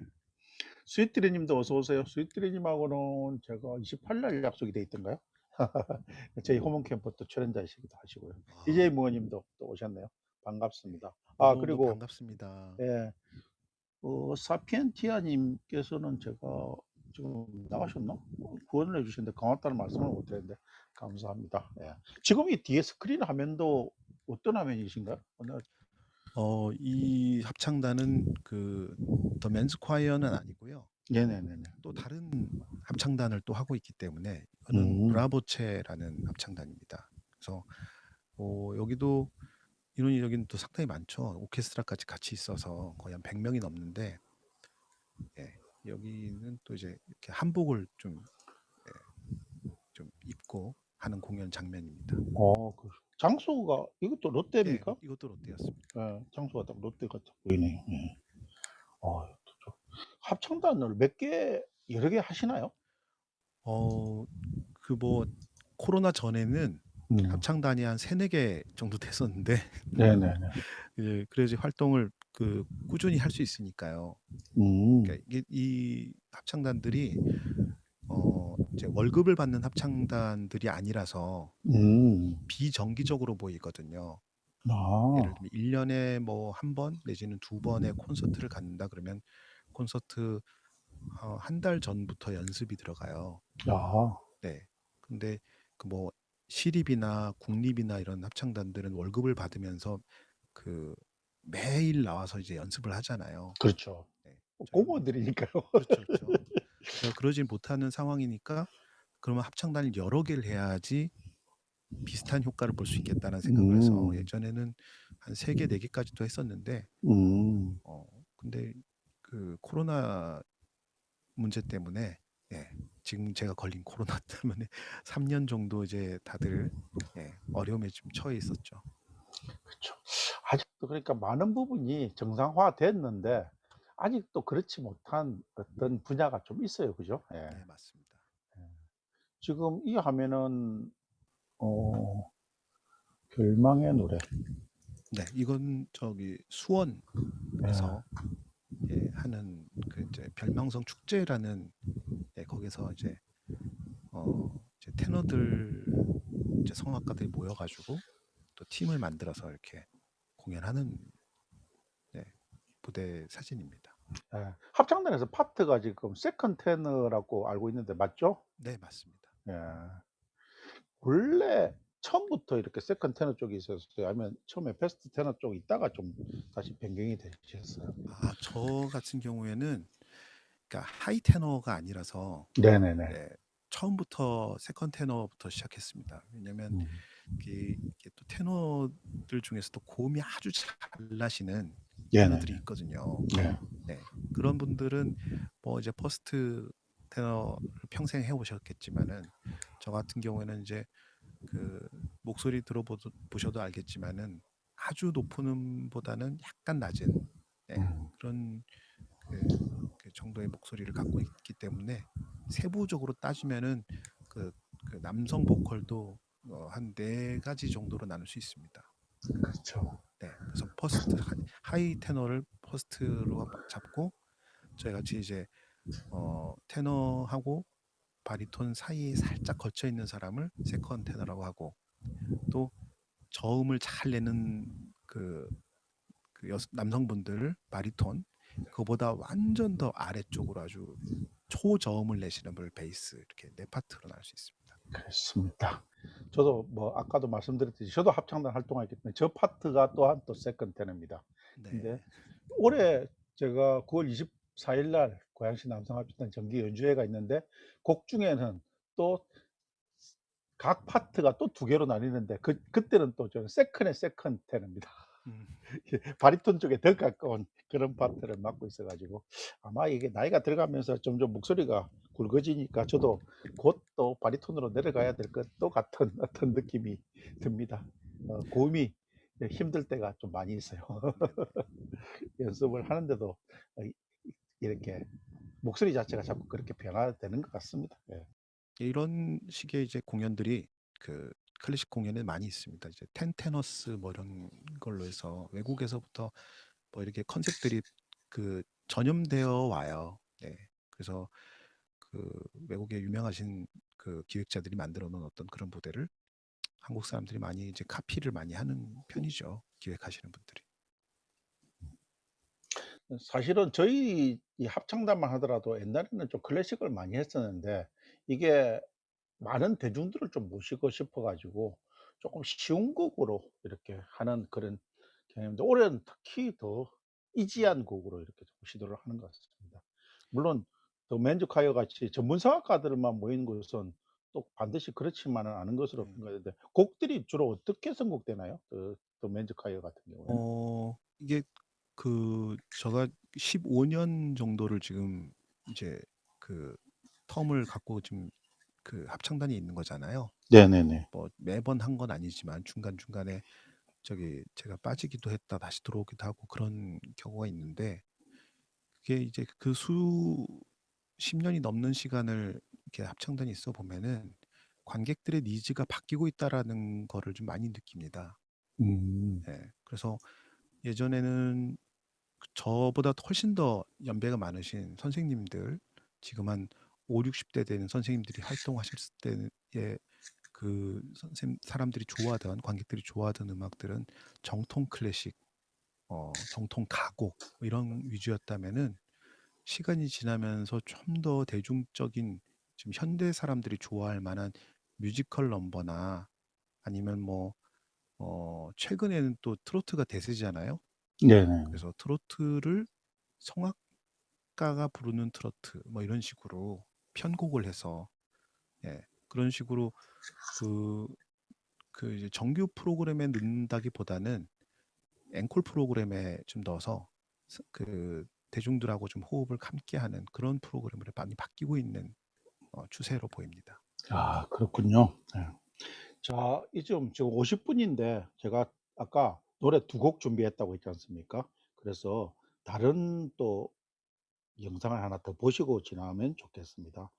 스위트리 님도 어서 오세요. 스위트리 님하고는 제가 28일 약속이 돼 있던가요? 저희 호몬 캠프 또 출연자이시기도 하시고요. DJ 아 무어 님도 또 오셨네요. 네. 반갑습니다. 너무너무 그리고 반갑습니다. 예. 사피엔티아 님께서는 제가 지금 나가셨나? 후원을 해 주셨는데 고맙다는 말씀을 못 드렸는데 감사합니다. 예. 지금 이 뒤에 스크린 화면도 어떤 화면이신가요? 이 합창단은 그 더 맨스 콰이어는 아니고요. 네네네네. 또 다른 합창단을 또 하고 있기 때문에 이거는 음. 브라보체라는 합창단입니다. 그래서 여기도 인원이 여기는 또 상당히 많죠. 오케스트라까지 같이 있어서 거의 한 100 명이 넘는데 예. 여기는 또 이제 이렇게 한복을 예 좀 입고 하는 공연 장면입니다. 장소가 이것도 네. 롯데입니까? 이것도 롯데였습니다. 예. 장소가 딱 롯데 같아 보이네요. 예. 또 합창단을 몇 개 여러 개 하시나요? 그 뭐 코로나 전에는 음. 합창단이 한 3-4개 정도 됐었는데 네네네. 그래야지 활동을 꾸준히 할 수 있으니까요. 음. 그러니까 이게 이 합창단들이 이제 월급을 받는 합창단들이 아니라서 음. 비정기적으로 모이거든요. 예를 아. 들면 1 년에 뭐 1번 내지는 2 번의 콘서트를 갖는다 그러면 콘서트 한 달 전부터 연습이 들어가요. 아. 네. 근데 그 뭐 시립이나 국립이나 이런 합창단들은 월급을 받으면서 그 매일 나와서 이제 연습을 하잖아요. 그렇죠. 네. 저희는 공무원들이니까요. 그렇죠, 그렇죠. 저희가 그러진 못하는 상황이니까 그러면 합창단을 여러 개를 해야지 비슷한 효과를 볼 수 있겠다는 생각을 해서 음. 예전에는 한 3 개, 4 개까지도 했었는데 음. 근데 그 코로나 문제 때문에 예 지금 제가 걸린 코로나 때문에 3년 정도 이제 다들 어려움에 좀 처해 있었죠. 그쵸. 아직도 그러니까 많은 부분이 정상화됐는데 아직도 그렇지 못한 어떤 분야가 좀 있어요. 그죠? 예. 네, 맞습니다. 지금 이 화면은 어 별망의 노래. 네, 이건 저기 수원에서 예. 하는 그 이제 별망성 축제라는 거기서 이제 이제 테너들 이제 성악가들이 모여가지고 또 팀을 만들어서 이렇게 공연하는 무대 사진입니다. 예. 합창단에서 파트가 지금 세컨 테너라고 알고 있는데 맞죠? 네, 맞습니다. 예. 원래 처음부터 이렇게 세컨 테너 쪽에 있었어요? 아니면 처음에 베스트 테너 쪽에 있다가 좀 다시 변경이 되셨어요? 저 같은 경우에는 그러니까 하이 테너가 아니라서 네네네. 처음부터 세컨 테너부터 시작했습니다. 왜냐면 음. 이게 또 테너들 중에서도 고음이 아주 잘 나시는 네네네. 테너들이 있거든요. 네. 네, 그런 분들은 뭐 이제 퍼스트 테너를 평생 해오셨겠지만은 저 같은 경우에는 이제 그 목소리 들어보셔도 알겠지만은 아주 높은 음보다는 약간 낮은 그런 그 정도의 목소리를 갖고 있기 때문에 세부적으로 따지면은 그 남성 보컬도 한 4가지 정도로 나눌 수 있습니다. 그렇죠. 네, 그래서 퍼스트 하이 테너를 퍼스트로 잡고 저희 같이 이제 테너하고 바리톤 사이에 살짝 걸쳐 있는 사람을 세컨 테너라고 하고 또 저음을 잘 내는 남성분들 바리톤 그보다 완전 더 아래쪽으로 아주 초저음을 내시는 분을 베이스 이렇게 4파트로 나눌 수 있습니다. 그렇습니다. 저도 뭐 아까도 말씀드렸듯이 저도 합창단 활동하기 때문에 저 파트가 또한 또 세컨 테너입니다. 근데 네. 올해 제가 9월 24일 날 고양시 남성합창단 정기 연주회가 있는데 곡 중에는 또 각 파트가 또 2개로 나뉘는데 그때는 또 저는 세컨의 세컨 테너입니다. 음, 바리톤 쪽에 더 가까운 그런 파트를 맡고 있어 가지고 아마 이게 나이가 들어가면서 점점 목소리가 굵어지니까 저도 곧 또 바리톤으로 내려가야 될 것도 같은 어떤 느낌이 듭니다. 고음이 힘들 때가 좀 많이 있어요. 연습을 하는데도 이 이렇게 목소리 자체가 자꾸 그렇게 변화되는 것 같습니다. 예. 이런 식의 이제 공연들이 그 클래식 공연에 많이 있습니다. 이제 텐테너스 뭐 이런 걸로 해서 외국에서부터 뭐 이렇게 컨셉들이 그 전염되어 와요. 네. 그래서 그 외국의 유명하신 그 기획자들이 만들어 놓은 어떤 그런 무대를 한국 사람들이 많이 이제 카피를 많이 하는 편이죠. 기획하시는 분들이. 사실은 저희 이 합창단만 하더라도 옛날에는 좀 클래식을 많이 했었는데 이게 많은 대중들을 좀 모시고 싶어 가지고 조금 쉬운 곡으로 이렇게 하는 그런 경향인데 올해는 특히 더 이지한 곡으로 이렇게 좀 시도를 하는 것 같습니다. 물론 더 맨즈콰이어 같이 전문 성악가들만 모인 곳은 또 반드시 그렇지만은 않은 것으로 음. 생각하는데 곡들이 주로 어떻게 선곡되나요? 더 맨즈콰이어 같은 경우에는? 이게 제가 15년 정도를 지금 이제 그 텀을 갖고 지금 그 합창단이 있는 거잖아요. 네네네. 뭐 매번 한 건 아니지만 중간중간에 저기 제가 빠지기도 했다 다시 들어오기도 하고 그런 경우가 있는데 그게 이제 그 수십 년이 넘는 시간을 이렇게 합창단이 있어 보면은 관객들의 니즈가 바뀌고 있다라는 거를 좀 많이 느낍니다. 음. 그래서 예전에는 저보다 훨씬 더 연배가 많으신 선생님들 지금 한 50-60대 되는 선생님들이 활동하셨을 때의 그 사람들이 좋아하던 관객들이 좋아하던 음악들은 정통 클래식, 정통 가곡 뭐 이런 위주였다면은 시간이 지나면서 좀 더 대중적인 지금 현대 사람들이 좋아할 만한 뮤지컬 넘버나 아니면 뭐 최근에는 또 트로트가 대세잖아요. 네네. 그래서 트로트를 성악가가 부르는 트로트 뭐 이런 식으로 편곡을 해서 그런 식으로 그 이제 정규 프로그램에 넣는다기보다는 앵콜 프로그램에 좀 넣어서 그 대중들하고 좀 호흡을 함께하는 그런 프로그램으로 많이 바뀌고 있는 추세로 보입니다. 아, 그렇군요. 예. 자, 이쯤 지금 50분인데 제가 아까 노래 두 곡 준비했다고 했지 않습니까? 그래서 다른 또 영상을 하나 더 보시고 지나면 좋겠습니다.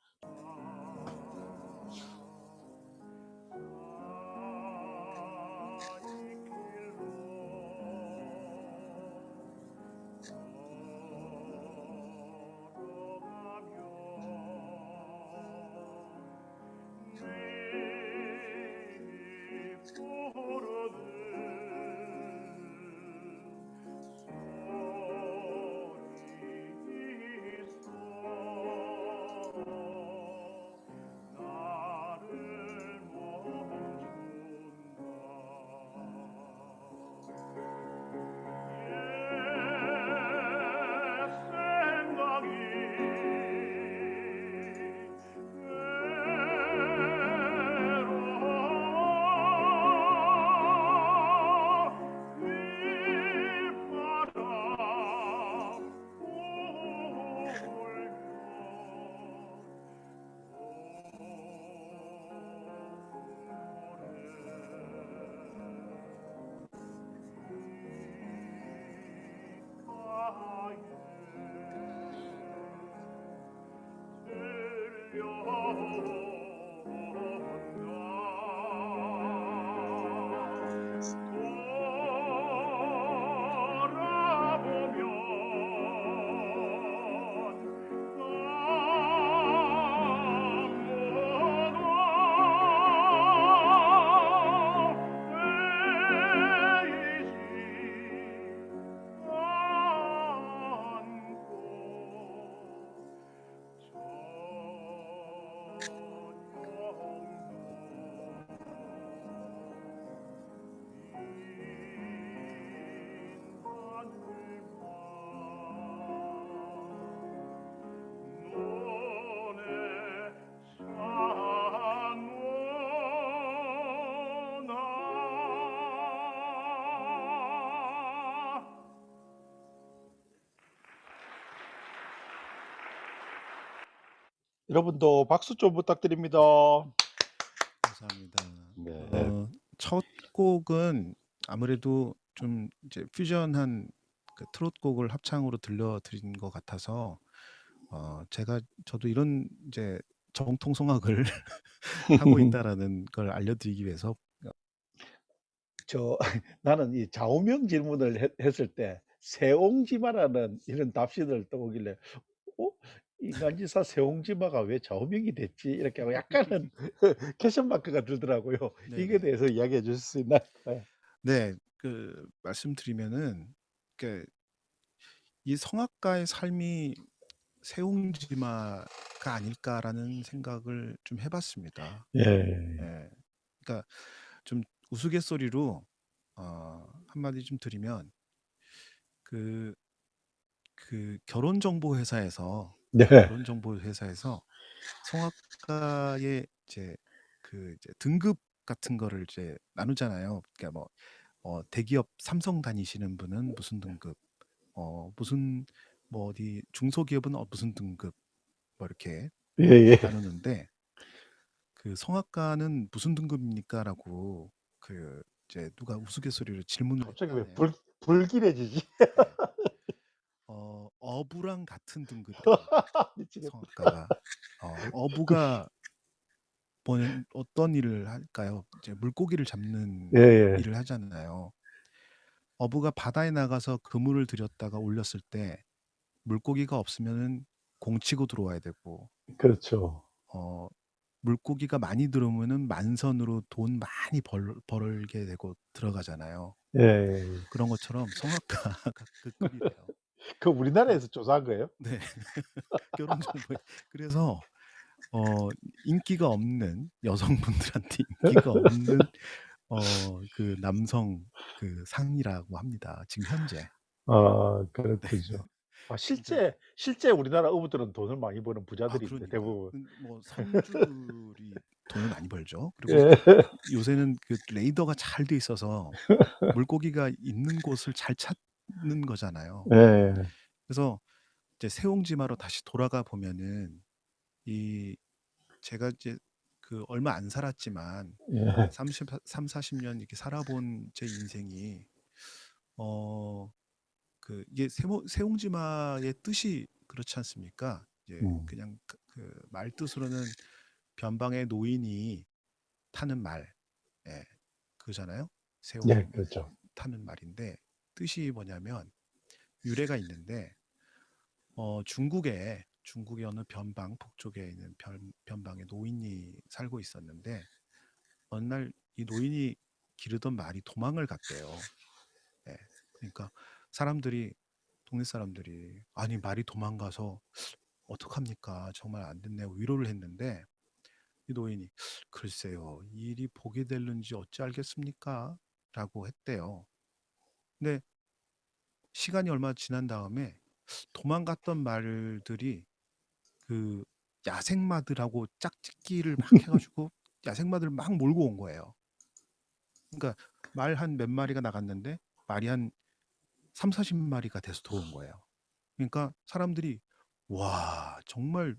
여러분도 박수 좀 부탁드립니다. 감사합니다. 네. 첫 곡은 아무래도 좀 이제 퓨전한 그 트롯 곡을 합창으로 들려드린 것 같아서 저도 이런 이제 정통성악을 하고 있다라는 걸 알려드리기 위해서 저 나는 이 좌우명 질문을 했을 때 세옹지마라는 이런 답신을 떠오길래 '어? 인간지사 세옹지마가 왜 좌우명이 됐지?' 이렇게 하고 약간은 퀘션 마크가 들더라고요. 이거에 네네. 대해서 이야기해 주실 수 있나요? 예. 네. 그 말씀드리면은 그 이 성악가의 삶이 세옹지마가 아닐까라는 생각을 좀 해 봤습니다. 예. 예. 그러니까 좀 우스갯소리로 한마디 좀 드리면 그 결혼정보회사에서 네. 성악가의 이제 등급 같은 거를 이제 나누잖아요. 그러니까 대기업 삼성 다니시는 분은 무슨 등급, 무슨 어디 중소기업은 무슨 등급 뭐 이렇게 예예. 나누는데 그 "성악가는 무슨 등급입니까?"라고 이제 누가 우스갯소리로 질문을 갑자기 왜 했다네요. 불길해지지? 네. 어부랑 같은 등급이랍니다. 미치겠다. 성악가가. 어부가 어떤 일을 할까요? 이제 물고기를 잡는 예예. 일을 하잖아요. 어부가 바다에 나가서 그물을 들였다가 올렸을 때 물고기가 없으면은 공치고 들어와야 되고 그렇죠. 어 물고기가 많이 들어오면은 만선으로 돈 많이 벌게 되고 들어가잖아요. 예. 그런 것처럼 성악가가 그 급이래요. 그 그 우리나라에서 조사한 거예요? 네. 결혼 정보에 그래서 인기가 없는 여성분들한테 인기가 없는 그 남성 그 상이라고 합니다. 지금 현재. 아, 네. 그렇군요. 아, 그러니까 실제 우리나라 어부들은 돈을 많이 버는 부자들인데 그러니까요. 대부분. 선주들이 돈을 많이 벌죠. 그리고 예. 요새는 그 레이더가 잘 돼 있어서 물고기가 있는 곳을 잘 찾는 거잖아요. 예. 그래서 이제 세옹지마로 다시 돌아가 보면은 이 제가 이제 그 얼마 안 살았지만 예. 40년 이렇게 살아본 제 인생이 그 이게 세옹지마의 뜻이 그렇지 않습니까? 이제 음. 그냥 그 말뜻으로는 변방의 노인이 타는 말, 예, 그잖아요. 예, 세옹이 그렇죠. 타는 말인데 뜻이 뭐냐면 유래가 있는데 중국의 어느 변방 북쪽에 있는 변방에 노인이 살고 있었는데 어느 날 이 노인이 기르던 말이 도망을 갔대요. 예. 그러니까 동네 사람들이 아니 말이 도망가서 어떡합니까? 정말 안 됐네요. 위로를 했는데 이 노인이 글쎄요. 이 일이 복이 될는지 어찌 알겠습니까? 라고 했대요. 근데 시간이 얼마 지난 다음에 도망갔던 말들이 그 야생마들하고 짝짓기를 막 해가지고 야생마들 막 몰고 온 거예요. 그러니까 말 한 몇 마리가 나갔는데 말이 한 3, 40마리가 돼서 들어온 거예요. 그러니까 사람들이 와 정말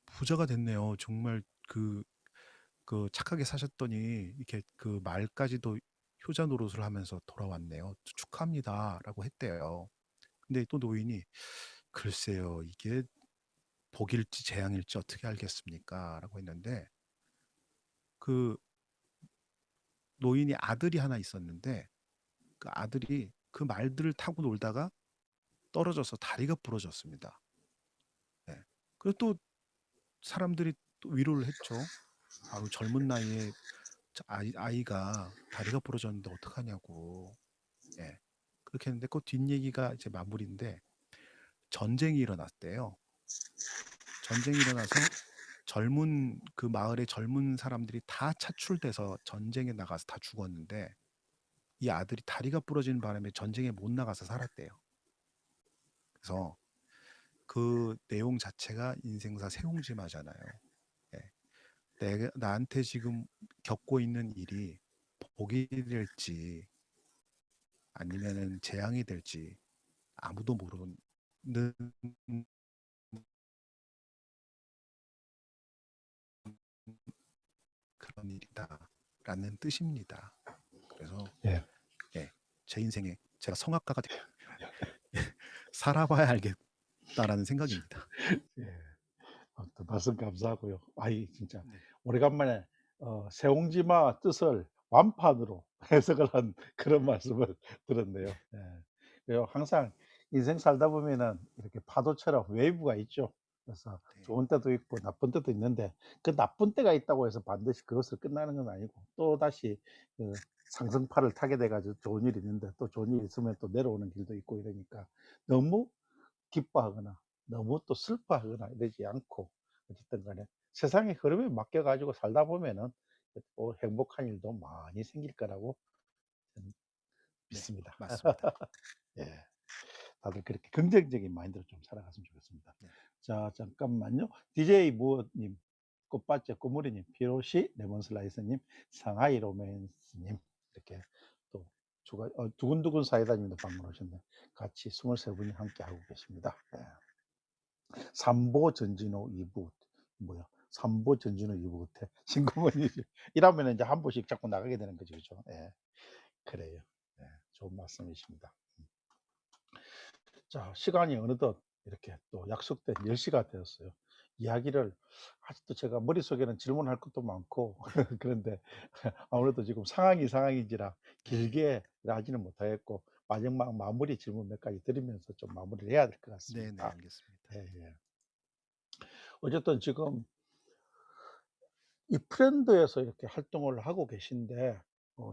부자가 됐네요. 정말 그 착하게 사셨더니 이렇게 그 말까지도 효자 노릇을 하면서 돌아왔네요. 축하합니다라고 했대요. 근데 또 노인이 글쎄요 이게 복일지 재앙일지 어떻게 알겠습니까? 라고 했는데 그 노인이 아들이 하나 있었는데 그 아들이 그 말들을 타고 놀다가 떨어져서 다리가 부러졌습니다. 네. 그리고 또 사람들이 또 위로를 했죠. 아우 젊은 나이에 아이가 다리가 부러졌는데 어떡하냐고. 예. 그렇게 했는데 그 뒷얘기가 이제 마무리인데 전쟁이 일어났대요. 전쟁이 일어나서 그 마을의 젊은 사람들이 다 차출돼서 전쟁에 나가서 다 죽었는데 이 아들이 다리가 부러지는 바람에 전쟁에 못 나가서 살았대요. 그래서 그 내용 자체가 인생사 세옹지마잖아요. 예. 나한테 지금 겪고 있는 일이 복이 될지 아니면은 재앙이 될지 아무도 모르는 그런 일이다라는 뜻입니다. 그래서 예. 예, 제 인생에 제가 성악가가 살아봐야 알겠다라는 생각입니다. 예. 아무튼 말씀 감사하고요. 아이 진짜 네, 오래간만에 세옹지마 뜻을 완판으로 해석을 한 그런 말씀을 들었네요. 예. 그리고 항상 인생 살다 보면은 이렇게 파도처럼 웨이브가 있죠. 그래서 네, 좋은 때도 있고 나쁜 때도 있는데 그 나쁜 때가 있다고 해서 반드시 그것을 끝나는 건 아니고 또다시 그 상승파를 타게 돼 가지고 좋은 일이 있는데 또 좋은 일이 있으면 또 내려오는 길도 있고 이러니까 너무 기뻐하거나 너무 또 슬퍼하거나 이러지 않고 어쨌든 간에 세상의 흐름에 맡겨 가지고 살다 보면은 또 행복한 일도 많이 생길 거라고 저는 네, 믿습니다. 맞습니다. 예. 다들 그렇게 긍정적인 마인드로 좀 살아갔으면 좋겠습니다. 네, 자, 잠깐만요. DJ 무어님, 꽃밭째 꼬물이님, 피로시 레몬슬라이스님, 상하이 로맨스님 이렇게 또 두근두근 사이다님도 방문하셨네. 같이 23분이 함께 하고 계십니다. 예. 삼보 전진호 2부 뭐야? 삼보 전진호 2부 끝에 신고문이 이러면 이제 한 보씩 자꾸 나가게 되는 거죠, 그죠? 예, 그래요. 예, 좋은 말씀이십니다. 자, 시간이 어느덧 이렇게 또 약속된 10시가 되었어요. 이야기를 아직도 제가 머릿속에는 질문할 것도 많고 그런데 아무래도 지금 상황인지라 길게 하지는 못하겠고 마지막 마무리 질문 몇 가지 드리면서 좀 마무리를 해야 될 것 네, 네, 같습니다. 알겠습니다. 예, 예. 어쨌든 지금 이 프렌드에서 이렇게 활동을 하고 계신데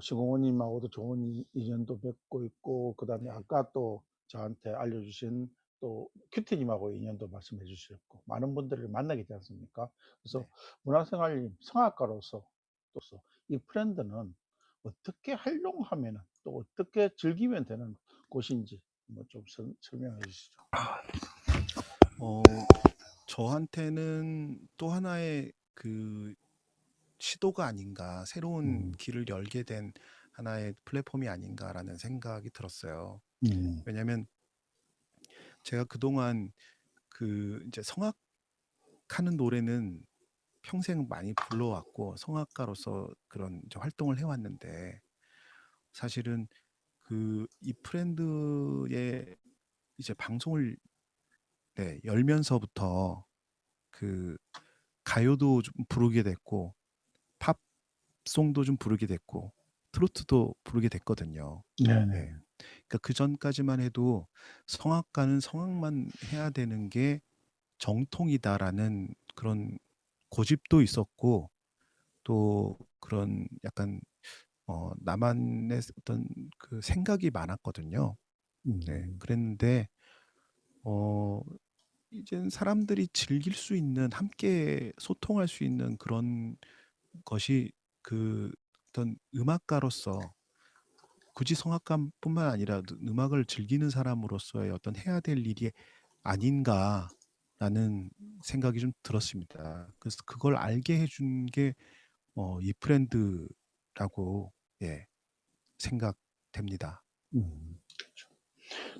시공호님하고도 좋은 인연도 맺고 있고 그다음에 네, 아까 또 저한테 알려주신 또 큐티님하고 인연도 말씀해 주셨고 많은 분들을 만나게 되지 않습니까? 그래서 네. 문화생활님 성악가로서 또서 이 프렌드는 어떻게 활용하면 또 어떻게 즐기면 되는 곳인지 뭐 좀 설명해 주시죠. 저한테는 또 하나의 그 시도가 아닌가, 새로운 음, 길을 열게 된 하나의 플랫폼이 아닌가라는 생각이 들었어요. 음, 왜냐하면 제가 그동안 그 이제 성악하는 노래는 평생 많이 불러왔고 성악가로서 그런 이제 활동을 해왔는데 사실은 그 이프렌드의 이제 방송을 열면서부터 그 가요도 좀 부르게 됐고 팝송도 좀 부르게 됐고 트로트도 부르게 됐거든요. 네네. 예. 그러니까 그 전까지만 해도 성악가는 성악만 해야 되는 게 정통이다라는 그런 고집도 있었고 또 그런 약간 나만의 어떤 그 생각이 많았거든요. 네. 그랬는데 이젠 사람들이 즐길 수 있는 함께 소통할 수 있는 그런 것이 그 어떤 음악가로서 굳이 성악가뿐만 아니라 음악을 즐기는 사람으로서의 어떤 해야 될 일이 아닌가라는 생각이 좀 들었습니다. 그래서 그걸 알게 해준 게 이프렌드라고 생각됩니다. 그렇죠.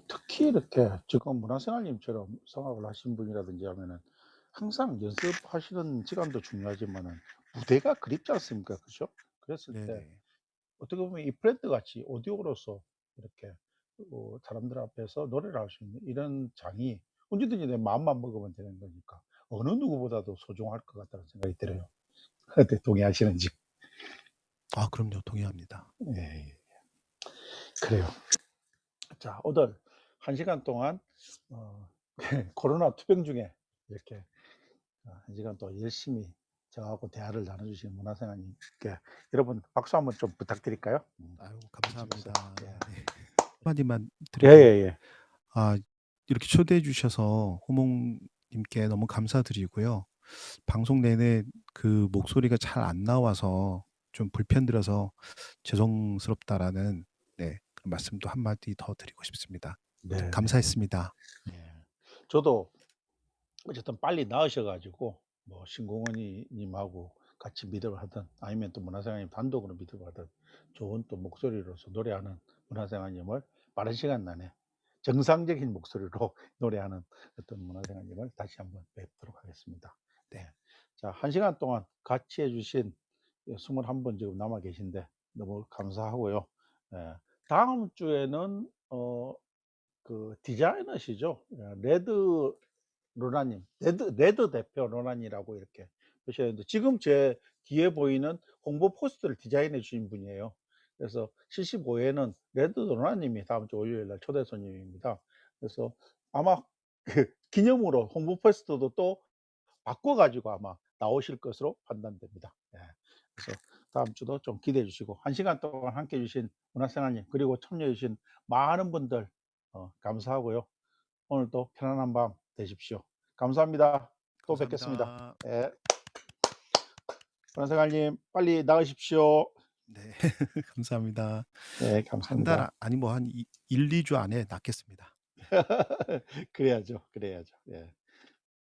특히 이렇게 지금 문화생활님처럼 성악을 하신 분이라든지 하면은 항상 연습하시는 시간도 중요하지만은 무대가 그립지 않습니까? 그죠? 그랬을 때 네네. 어떻게 보면 이 브랜드 같이 오디오로서 이렇게 사람들 앞에서 노래를 할 수 있는 이런 장이 언제든지 내 마음만 먹으면 되는 거니까 어느 누구보다도 소중할 것 같다는 생각이 들어요. 어때 동의하시는지? 아, 그럼요. 동의합니다. 예, 그래요. 자, 오늘 1시간 동안 어, 코로나 투병 중에 이렇게 1시간 동안 열심히 저하고 대화를 나눠주신 문화생활님께 여러분 박수 한번 좀 부탁드릴까요? 아유, 해주셨어요. 감사합니다. 예. 네. 한마디만 예, 드려도 예, 예. 이렇게 초대해 주셔서 호몽님께 너무 감사드리고요. 방송 내내 그 목소리가 잘 안 나와서 좀 불편드려서 죄송스럽다라는 그런 말씀도 한마디 더 드리고 싶습니다. 네, 네. 감사했습니다. 예. 저도 어쨌든 빨리 나으셔가지고 뭐 신공원이 님하고 같이 미드를 하든 아니면 또 문화생활님 단독으로 미드를 하든 좋은 또 목소리로서 노래하는 문화생활님을 빠른 시간 안에 정상적인 목소리로 노래하는 어떤 문화생활님을 다시 한번 뵙도록 하겠습니다. 네. 자, 1시간 동안 같이 해주신 21분 지금 남아 계신데 너무 감사하고요. 예. 다음 주에는 그 디자이너시죠. 레드 로라님, 레드 대표 로라님이라고 이렇게 보셨는데 지금 제 뒤에 보이는 홍보 포스터를 디자인해 주신 분이에요. 그래서 75회는 레드 로라님이 다음 주 월요일 날 초대 손님입니다. 그래서 아마 그 기념으로 홍보 포스터도 또 바꿔가지고 아마 나오실 것으로 판단됩니다. 예. 그래서 다음 주도 좀 기대해 주시고 1시간 동안 함께 해주신 문화생활님 그리고 참여해 주신 많은 분들 감사하고요. 오늘도 편안한 밤 되십시오. 감사합니다. 또 뵙겠습니다. 감사합니다. 예. 문화생활님 빨리 나으십시오. 네. 감사합니다. 네, 한 감사합니다. 달 아니 뭐 한 1, 2주 안에 낫겠습니다. 그래야죠. 그래야죠. 예.